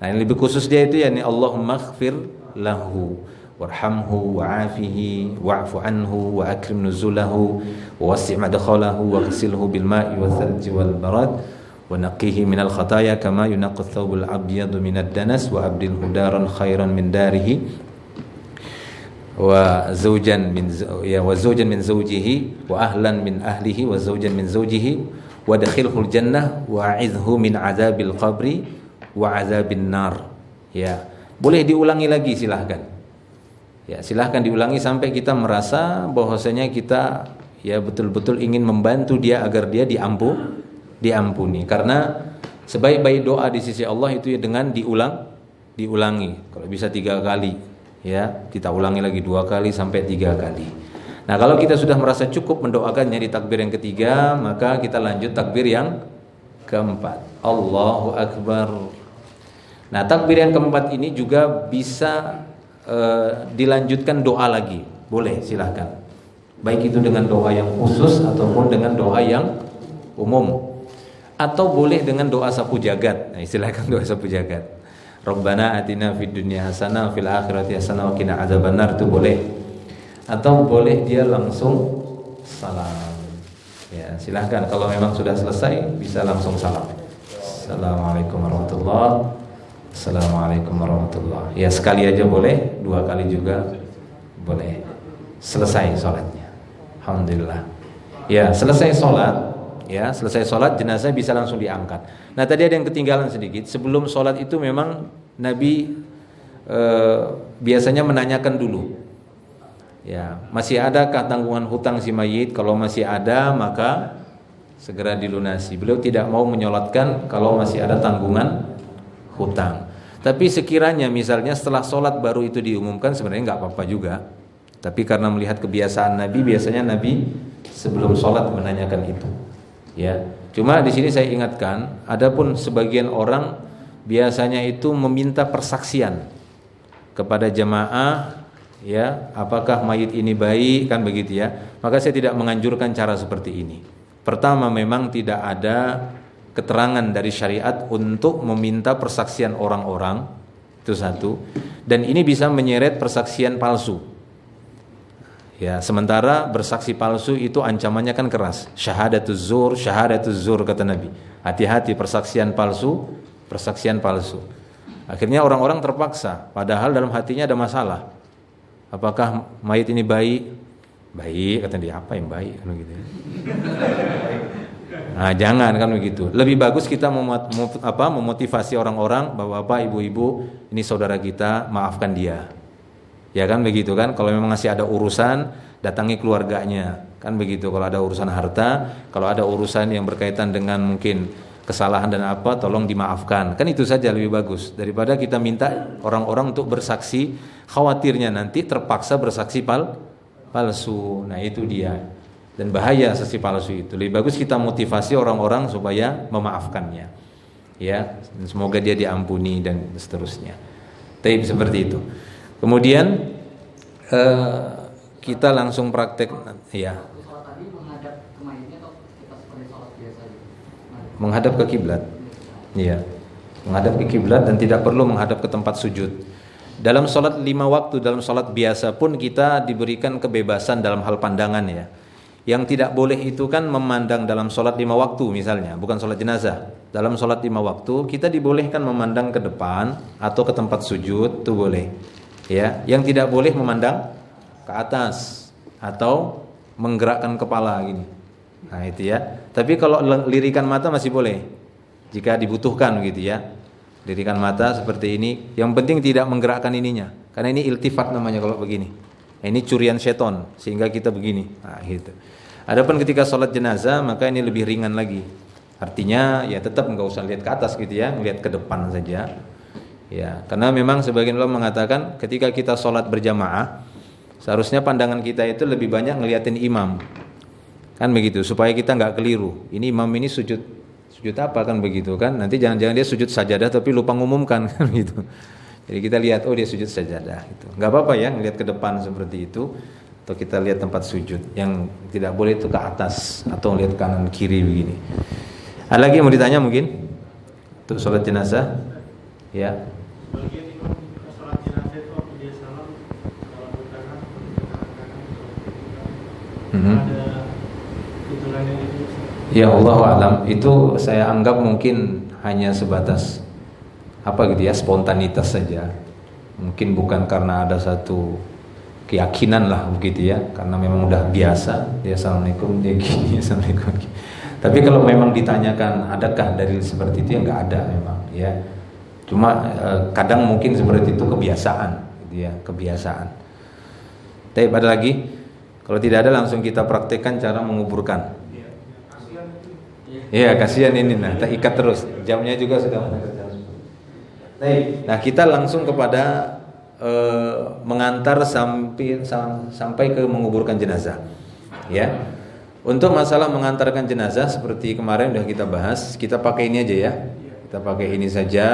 Nah, yang lebih khusus dia itu yakni Allahumma ighfir lahu warhamhu wa'afihi wa'fu anhu wa akrim nuzulahu wa wasi' madkhalahu wa ghsilhu bil ma'i wal thalji wal barad wa naqqihi minal khataaya kama yunaqqu thawbul abyadu minad danas wa abdilhu daran khairan min darihi wa zaujan min wa zaujan min zawjihi wa ahlan min ahlihi wa zaujan min zawjihi wa dakhilhul jannah wa a'idhu min adzabil qabri wa adzabin nar. Ya, boleh diulangi lagi, silahkan. Ya, silahkan diulangi sampai kita merasa bahwasanya kita ya betul-betul ingin membantu dia agar dia diampuni. Karena sebaik-baik doa di sisi Allah itu ya dengan diulangi. Kalau bisa 3 kali, ya kita ulangi lagi 2 kali sampai 3 kali. Nah, kalau kita sudah merasa cukup mendoakannya di takbir yang ketiga, maka kita lanjut takbir yang keempat. Allahu Akbar. Nah, takbir yang keempat ini juga bisa dilanjutkan doa lagi. Boleh, silahkan. Baik itu dengan doa yang khusus ataupun dengan doa yang umum. Atau boleh dengan doa sapu jagat. Nah, silahkan doa sapu jagat. Rabbana atina fid dunya hasanah fil akhirati hasanah wa qina adzabannar, itu boleh. Atau boleh dia langsung salam. Ya, silahkan kalau memang sudah selesai bisa langsung salam. Assalamualaikum warahmatullahi. Assalamualaikum warahmatullahi. Ya, sekali aja boleh, 2 kali juga boleh. Selesai sholatnya. Alhamdulillah. Ya, selesai sholat. Ya, selesai sholat jenazah bisa langsung diangkat. Nah, tadi ada yang ketinggalan sedikit. Sebelum sholat itu memang Nabi biasanya menanyakan dulu. Ya, masih adakah tanggungan hutang si mayit? Kalau masih ada, maka segera dilunasi. Beliau tidak mau menyolatkan kalau masih ada tanggungan hutang. Tapi sekiranya misalnya setelah sholat baru itu diumumkan, sebenarnya nggak apa-apa juga. Tapi karena melihat kebiasaan Nabi, biasanya Nabi sebelum sholat menanyakan itu. Ya, cuma di sini saya ingatkan, adapun sebagian orang biasanya itu meminta persaksian kepada jamaah, ya, apakah mayit ini baik, kan begitu ya. Maka saya tidak menganjurkan cara seperti ini. Pertama, memang tidak ada keterangan dari syariat untuk meminta persaksian orang-orang, itu satu. Dan ini bisa menyeret persaksian palsu. Ya, sementara bersaksi palsu itu ancamannya kan keras. Syahadatuz zur kata Nabi. Hati-hati persaksian palsu. Akhirnya orang-orang terpaksa, padahal dalam hatinya ada masalah. Apakah mayit ini baik? Baik, kata dia. Apa yang baik kan begitu ya. Nah, jangan kan begitu. Lebih bagus kita memotivasi orang-orang, bapak-bapak, ibu-ibu, ini saudara kita, maafkan dia. Ya kan begitu kan. Kalau memang masih ada urusan, datangi keluarganya. Kan begitu. Kalau ada urusan harta, kalau ada urusan yang berkaitan dengan mungkin kesalahan dan apa, tolong dimaafkan. Kan itu saja lebih bagus daripada kita minta orang-orang untuk bersaksi, khawatirnya nanti terpaksa bersaksi palsu. Nah, itu dia. Dan bahaya saksi palsu itu. Lebih bagus kita motivasi orang-orang supaya memaafkannya. Ya, dan semoga dia diampuni dan seterusnya. Tapi seperti itu. Kemudian kita langsung praktek, ya. Menghadap ke kiblat. Iya. Menghadap ke kiblat dan tidak perlu menghadap ke tempat sujud. Dalam salat 5 waktu, dalam salat biasa pun kita diberikan kebebasan dalam hal pandangan, ya. Yang tidak boleh itu kan memandang dalam salat 5 waktu misalnya, bukan salat jenazah. Dalam salat 5 waktu kita dibolehkan memandang ke depan atau ke tempat sujud, itu boleh. Ya, yang tidak boleh memandang ke atas atau menggerakkan kepala gini. Nah, itu ya. Tapi kalau lirikan mata masih boleh. Jika dibutuhkan gitu ya. Lirikan mata seperti ini, yang penting tidak menggerakkan ininya. Karena ini iltifat namanya kalau begini. Nah, ini curian seton sehingga kita begini. Nah, gitu. Adapun ketika sholat jenazah maka ini lebih ringan lagi. Artinya ya tetap enggak usah lihat ke atas gitu ya, lihat ke depan saja. Ya, karena memang sebagian ulama mengatakan ketika kita sholat berjamaah seharusnya pandangan kita itu lebih banyak ngeliatin imam, kan begitu, supaya kita nggak keliru. Ini imam ini sujud apa kan begitu kan? Nanti jangan-jangan dia sujud sajadah tapi lupa ngumumkan kan gitu. Jadi kita lihat oh dia sujud sajadah gitu. Nggak apa-apa ya ngelihat ke depan seperti itu, atau kita lihat tempat sujud. Yang tidak boleh itu ke atas atau lihat kanan kiri begini. Ada lagi yang mau ditanya mungkin untuk sholat jenazah? Ya. Bagian imam sholat jenazah itu waktu dia salam kalau berkanan ada fitulannya itu. Ya Allah alam, itu saya anggap mungkin hanya sebatas apa gitu ya, spontanitas saja. Mungkin bukan karena ada satu keyakinan lah begitu ya, karena memang udah biasa dia assalamualaikum dia gini assalamualaikum. Tapi kalau memang ditanyakan adakah dalil seperti itu, ya nggak ada memang ya. Cuma kadang mungkin seperti itu kebiasaan gitu ya, kebiasaan. Tapi ada lagi? Kalau tidak ada langsung kita praktekkan cara menguburkan. Iya, kasihan ini nah, kita ikat terus. Jamnya juga sudah. Nah, kita langsung kepada mengantar sampai ke menguburkan jenazah. Ya. Untuk masalah mengantarkan jenazah seperti kemarin sudah kita bahas, kita pakai ini aja ya. Kita pakai ini saja.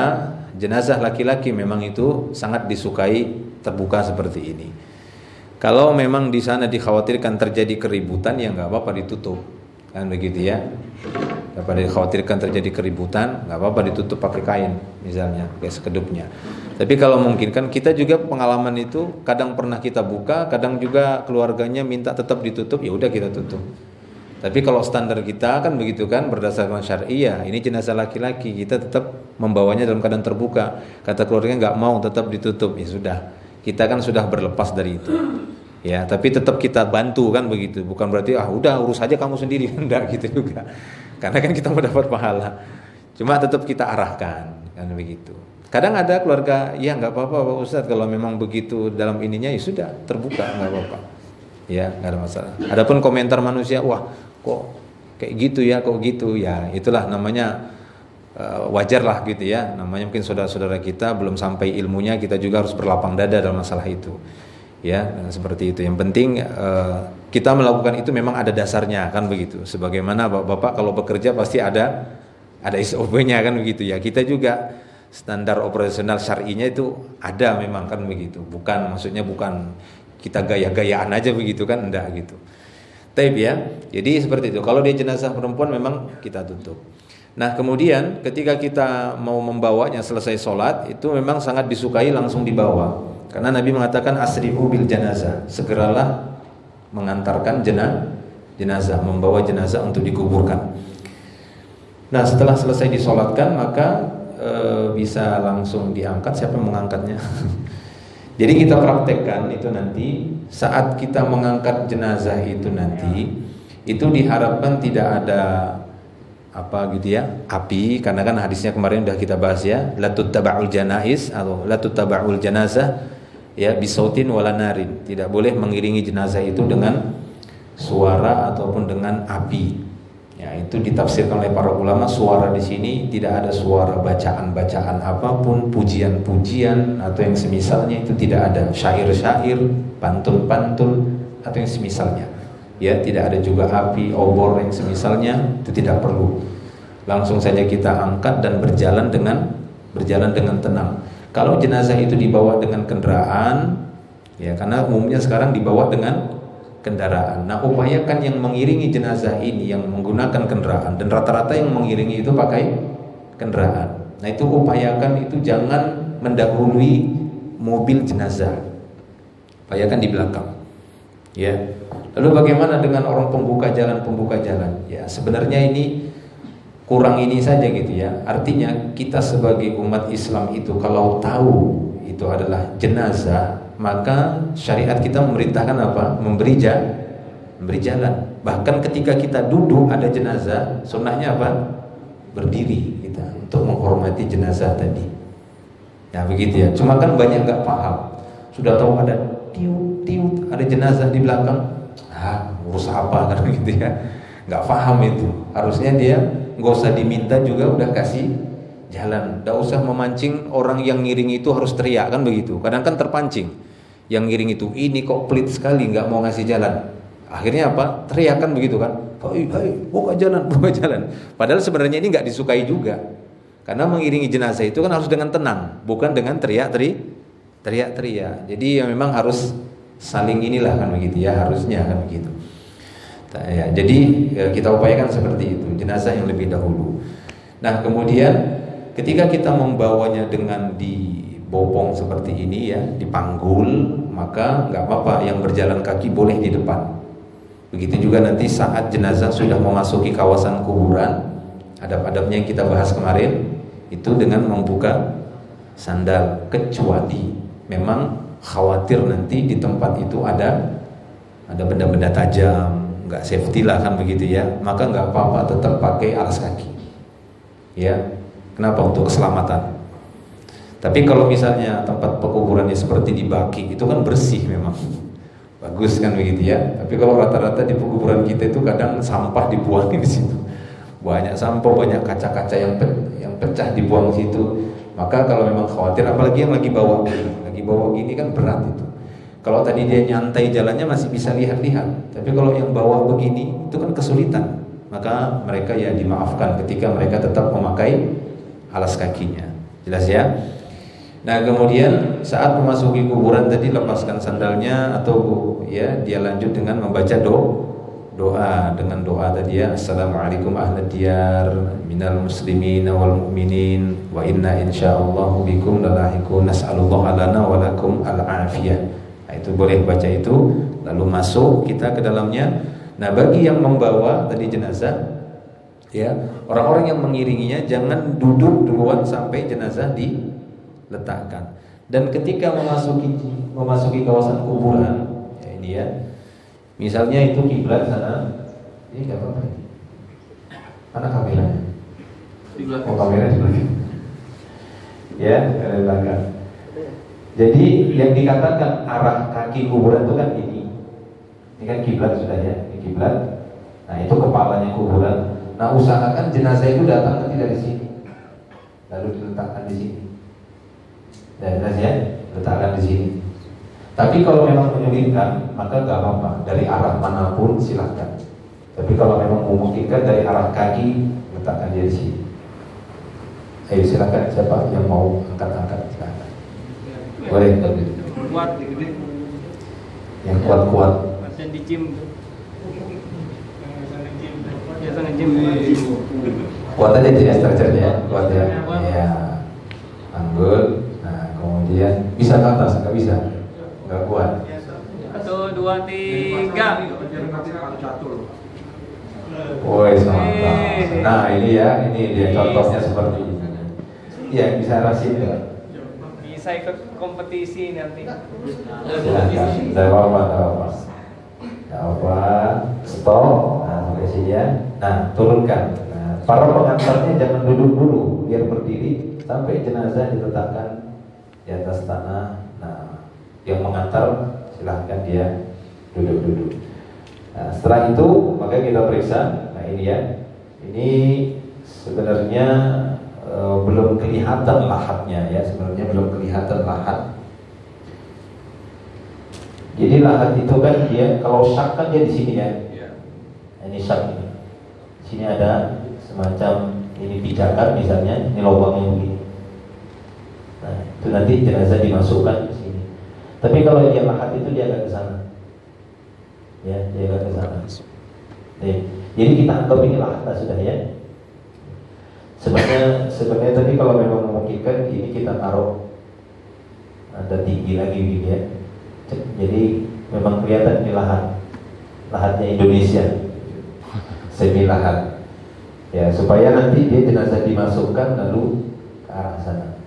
Jenazah laki-laki memang itu sangat disukai terbuka seperti ini. Kalau memang di sana dikhawatirkan terjadi keributan, ya nggak apa-apa ditutup, kan begitu ya. Daripada dikhawatirkan terjadi keributan, nggak apa-apa ditutup pakai kain, misalnya kayak sekedupnya. Tapi kalau mungkin kan kita juga pengalaman itu, kadang pernah kita buka, kadang juga keluarganya minta tetap ditutup, ya udah kita tutup. Tapi kalau standar kita kan begitu kan, berdasarkan syariah, ini jenazah laki-laki, kita tetap membawanya dalam keadaan terbuka. Kata keluarganya nggak mau, tetap ditutup, ya sudah. Kita kan sudah berlepas dari itu. Ya, tapi tetap kita bantu kan begitu. Bukan berarti udah urus aja kamu sendiri, enggak gitu juga. Karena kan kita mau dapat pahala. Cuma tetap kita arahkan kan begitu. Kadang ada keluarga, ya nggak apa-apa Pak Ustadz, kalau memang begitu dalam ininya ya sudah terbuka, nggak apa-apa. Ya, nggak ada masalah. Adapun komentar manusia, wah kok kayak gitu ya, kok gitu ya, itulah namanya wajar lah gitu ya. Namanya mungkin saudara-saudara kita belum sampai ilmunya, kita juga harus berlapang dada dalam masalah itu. Ya, seperti itu. Yang penting kita melakukan itu memang ada dasarnya kan begitu. Sebagaimana bapak-bapak kalau bekerja pasti ada SOP-nya kan begitu ya. Kita juga standar operasional syar'inya itu ada memang kan begitu. Maksudnya bukan kita gaya-gayaan aja begitu kan, enggak gitu. Taib ya. Jadi seperti itu. Kalau dia jenazah perempuan memang kita tutup. Nah, kemudian ketika kita mau membawanya selesai sholat, itu memang sangat disukai langsung dibawa. Karena Nabi mengatakan asri'u bil janazah, segeralah mengantarkan jenazah, membawa jenazah untuk dikuburkan. Nah, setelah selesai disolatkan maka bisa langsung diangkat. Siapa yang mengangkatnya? Jadi kita praktekkan itu nanti saat kita mengangkat jenazah itu nanti, itu diharapkan tidak ada api, karena kan hadisnya kemarin sudah kita bahas ya, la tuttaba'ul janaiz atau la tuttaba'ul janazah ya bisautin wala narin, tidak boleh mengiringi jenazah itu dengan suara ataupun dengan api. Ya, itu ditafsirkan oleh para ulama, suara di sini tidak ada suara bacaan-bacaan apapun, pujian-pujian atau yang semisalnya, itu tidak ada syair-syair, pantun-pantun atau yang semisalnya. Ya, tidak ada juga api, obor yang semisalnya, itu tidak perlu. Langsung saja kita angkat dan berjalan dengan tenang. Kalau jenazah itu dibawa dengan kendaraan, ya karena umumnya sekarang dibawa dengan kendaraan. Nah, upayakan yang mengiringi jenazah ini yang menggunakan kendaraan, dan rata-rata yang mengiringi itu pakai kendaraan. Nah, itu upayakan itu jangan mendahului mobil jenazah. Upayakan di belakang. Ya. Lalu bagaimana dengan orang pembuka jalan? Ya, sebenarnya ini kurang ini saja gitu ya. Artinya kita sebagai umat Islam itu kalau tahu itu adalah jenazah, maka syariat kita memerintahkan apa? Memberi jalan. Bahkan ketika kita duduk ada jenazah, sunnahnya apa? Berdiri kita untuk menghormati jenazah tadi. Nah begitu ya. Cuma kan banyak nggak paham. Sudah tahu ada tiut ada jenazah di belakang. Urus apa kan gitu ya. Nggak paham itu. Harusnya dia nggak usah diminta juga udah kasih jalan. Nggak usah memancing orang yang ngiring itu harus teriak kan begitu. Kadang kan terpancing. Yang ngiring itu ini kok pelit sekali nggak mau ngasih jalan. Akhirnya apa? Teriakan begitu kan. Hai, buka jalan. Padahal sebenarnya ini nggak disukai juga. Karena mengiringi jenazah itu kan harus dengan tenang, bukan dengan teriak-teriak. Jadi ya memang harus saling inilah kan begitu ya, harusnya kan begitu. Ya, jadi kita upayakan seperti itu, jenazah yang lebih dahulu. Nah, kemudian ketika kita membawanya dengan dibopong seperti ini ya, dipanggul, maka nggak apa-apa, yang berjalan kaki boleh di depan. Begitu juga nanti saat jenazah sudah memasuki kawasan kuburan, adab-adabnya yang kita bahas kemarin itu dengan membuka sandal, kecuali memang khawatir nanti di tempat itu ada benda-benda tajam, nggak safety lah kan begitu ya, maka nggak apa-apa, tetap pakai alas kaki. Ya, kenapa? Untuk keselamatan. Tapi kalau misalnya tempat pekuburannya seperti di Baki, itu kan bersih memang, bagus kan begitu ya. Tapi kalau rata-rata di pekuburan kita itu kadang sampah dibuangin di situ, banyak sampah, banyak kaca-kaca yang pecah dibuang di situ. Maka kalau memang khawatir, apalagi yang lagi bawa gini kan berat itu. Kalau tadi dia nyantai jalannya masih bisa lihat-lihat, tapi kalau yang bawa begini itu kan kesulitan. Maka mereka ya dimaafkan ketika mereka tetap memakai alas kakinya. Jelas ya? Nah, kemudian saat memasuki kuburan tadi lepaskan sandalnya, atau ya dia lanjut dengan membaca doa dengan doa tadi ya, Assalamualaikum ahlad diyar minal muslimin wal mu'minin wa inna insyaallah bikum lalahiqun nas'alullah lana wa lakum al-afiyah. Nah, itu boleh baca itu, lalu masuk kita ke dalamnya. Nah, bagi yang membawa tadi jenazah, ya, orang-orang yang mengiringinya jangan duduk duluan sampai jenazah diletakkan. Dan ketika memasuki kawasan kuburan, ya ini ya, misalnya itu kiblat sana, ini nggak apa-apa ini. Mana kameranya? Oh, kameranya di belakang. Ya, di belakang. Jadi yang dikatakan arah kaki kuburan itu kan ini. Ini kan kiblat sudah ya, ini kiblat. Nah, itu kepalanya kuburan. Nah, usahakan jenazah itu datang nanti dari sini, lalu diletakkan di sini. Dan ya, letakkan di sini. Tapi kalau memang menyulitkan, maka nggak apa-apa, dari arah manapun silahkan. Tapi kalau memang memungkinkan dari arah kaki, letakkan dia di sini. Ayo silakan, siapa yang mau angkat-angkat silakan. Boleh. Kuat, yang kuat-kuat. dan di gym. Biasa nge-gym. Kuat aja jadi stretcher ya, kuat ya. Ya. Anggul. Nah, kemudian bisa ke atas, nggak bisa. Nggak kuat. 1, 2, 3. Woi, mantap. Nah, ini ya, ini dia contohnya seperti ini. Ya, bisa rasim ya. Bisa ikut kompetisi nanti. Silakan. Tidak apa-apa. Stop. Nah, sampai sini ya. Nah, turunkan. Nah, para pengantarnya jangan duduk dulu, biar berdiri sampai jenazah diletakkan di atas tanah. Nah, yang mengantar silahkan dia duduk-duduk. Nah, setelah itu maka kita periksa. Nah, ini ya, ini sebenarnya belum kelihatan lahatnya ya, sebenarnya belum kelihatan lahat. Jadi lahat itu kan dia, kalau syak kan dia di sini ya. Nah, ini syak ini. Di sini ada semacam ini pijakan misalnya, ini lubangnya begini. Nah, itu nanti jenazah dimasukkan di sini. Tapi kalau dia lahat itu dia agak ke sana. Ya, dia agak ke sana. Jadi kita anggap ini lahat sudah ya. Sebenarnya tadi kalau memang memungkinkan ini kita taruh ada tinggi lagi gitu ya. Jadi memang kelihatan ini lahatnya Indonesia, semi lahat. Ya, supaya nanti dia jenazah dimasukkan lalu ke arah sana.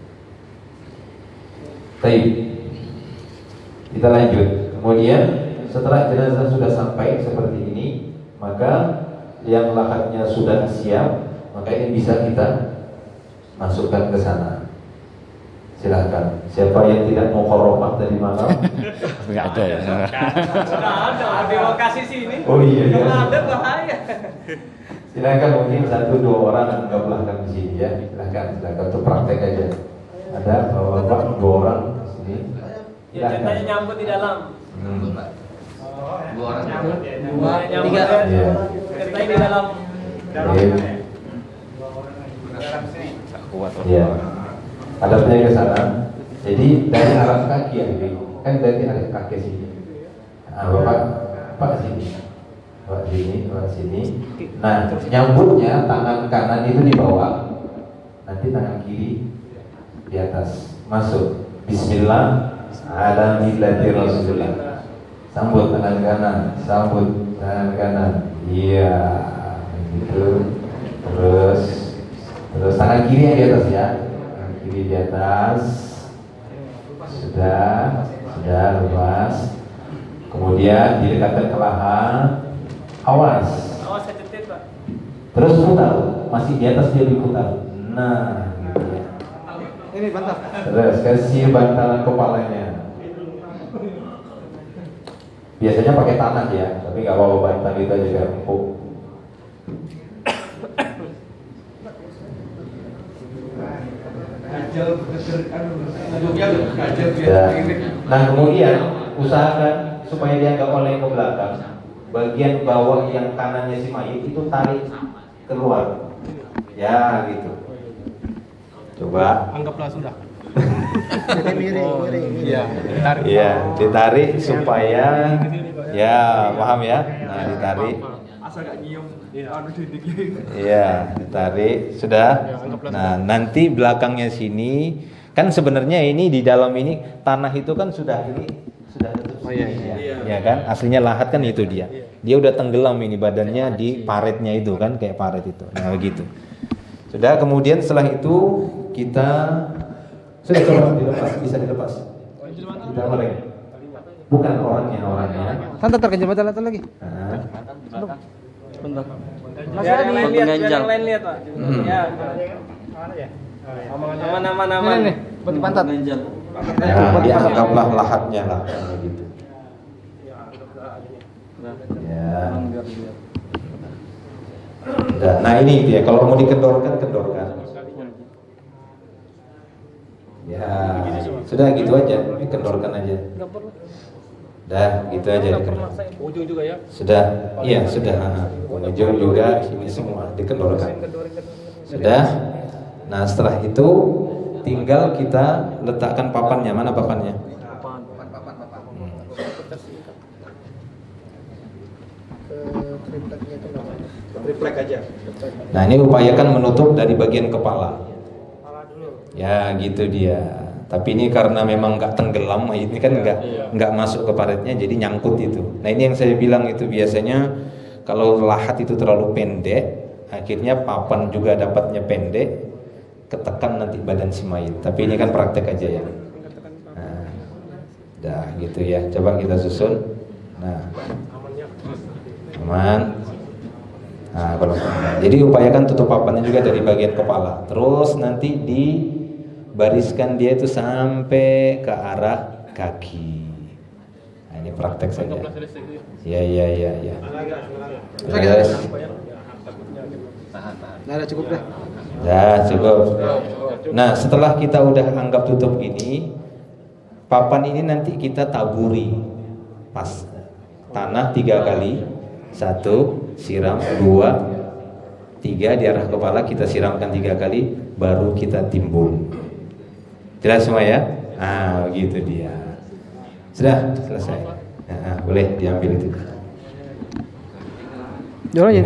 Baik, kita lanjut. Kemudian setelah jenazah sudah sampai seperti ini, maka yang lahatnya sudah siap, maka ini bisa kita masukkan ke sana. Silakan. Siapa yang tidak mau koromah dari malam? Enggak ada ya. Sudah ada di lokasi sini. Oh iya. Kalau ada bahaya. Silakan, mungkin 1-2 orang gabungkan di sini ya. Silakan untuk praktek aja. Ada bapak 2 orang di sini. Ya, ceritanya nyambut di dalam. 2 orang nyambut ya. 2, 3. Iya. Ceritanya di dalam. Iya. Hadapnya ke sana. Jadi dari arah kaki ya, kan dari arah kaki sini. Nah, bapak sini, bapak sini. Nah, nyambutnya tangan kanan itu di bawah, nanti tangan kiri di atas. Masuk. Bismillah. Ala millati Rasulillah. Sambut tangan kanan, sambut tangan kanan. Iya, gitu. Terus tangan kiri yang di atas ya. Kiri di atas. Sudah lepas. Kemudian didekatkan ke laha. Awas. Awas saya cetit, Pak. Terus putar, masih di atas dia diputar. Nah, gitu ya. Ini bantal. Terus kasih bantalan kepalanya. Biasanya pakai tanah ya, tapi nggak bawa bantal itu aja biar empuk. Nah kemudian usahakan supaya dia nggak oleng ke belakang. Bagian bawah yang kanannya si mayit itu tarik keluar. Ya gitu. Coba. Anggaplah sudah. miring. Iya, ditarik. Iya, ditarik supaya ya paham ya. Nah ditarik. Asal gak nyium. Iya, ditarik sudah. Nah nanti belakangnya sini kan sebenarnya ini di dalam ini tanah itu kan sudah tutup sini ya kan. Aslinya lahat kan itu dia. Dia udah tenggelam ini badannya di paretnya itu kan kayak paret itu. Nah begitu. Sudah kemudian setelah itu kita sudah coba dilepas, bisa dilepas. Kita goreng. Bukan orangnya. Tante terkejar mata lagi. Nah. Bentar. Mas yang lain lihat, Pak. Ya. Aman. Nih, bentuk pantat. Nah, dia anggaplah lahatnya lah gitu. Ya. Nah ini dia kalau mau kendorkan. Ya, sudah gitu aja, kendorkan aja. Dah, gitu aja dikendorkan. Ujung juga ya. Sudah, iya sudah. Ujung juga ini semua dikendorkan. Sudah. Nah setelah itu tinggal kita letakkan papannya. Mana papannya? Refleks aja. Nah ini upayakan menutup dari bagian kepala. Ya gitu dia. Tapi ini karena memang nggak tenggelam, ini kan nggak masuk ke paretnya, jadi nyangkut itu. Nah ini yang saya bilang itu biasanya kalau lahat itu terlalu pendek, akhirnya papan juga dapatnya pendek, ketekan nanti badan si mayit. Tapi ini kan praktek aja ya. Nah, dah gitu ya. Coba kita susun. Nah, aman. Nah, kalau jadi upayakan tutup papannya juga dari bagian kepala. Terus nanti dibariskan dia itu sampai ke arah kaki. Nah, ini praktek saja. Ya. Terus. Nah, cukup dah. Ya, cukup. Nah, setelah kita udah anggap tutup gini, papan ini nanti kita taburi. Pas tanah 3 kali. 1 siram, 2 3 di arah kepala kita siramkan 3 kali, baru kita timbun. Jelas semua ya? Ah, begitu dia. Sudah selesai. Nah, boleh diambil itu. Jalan aja.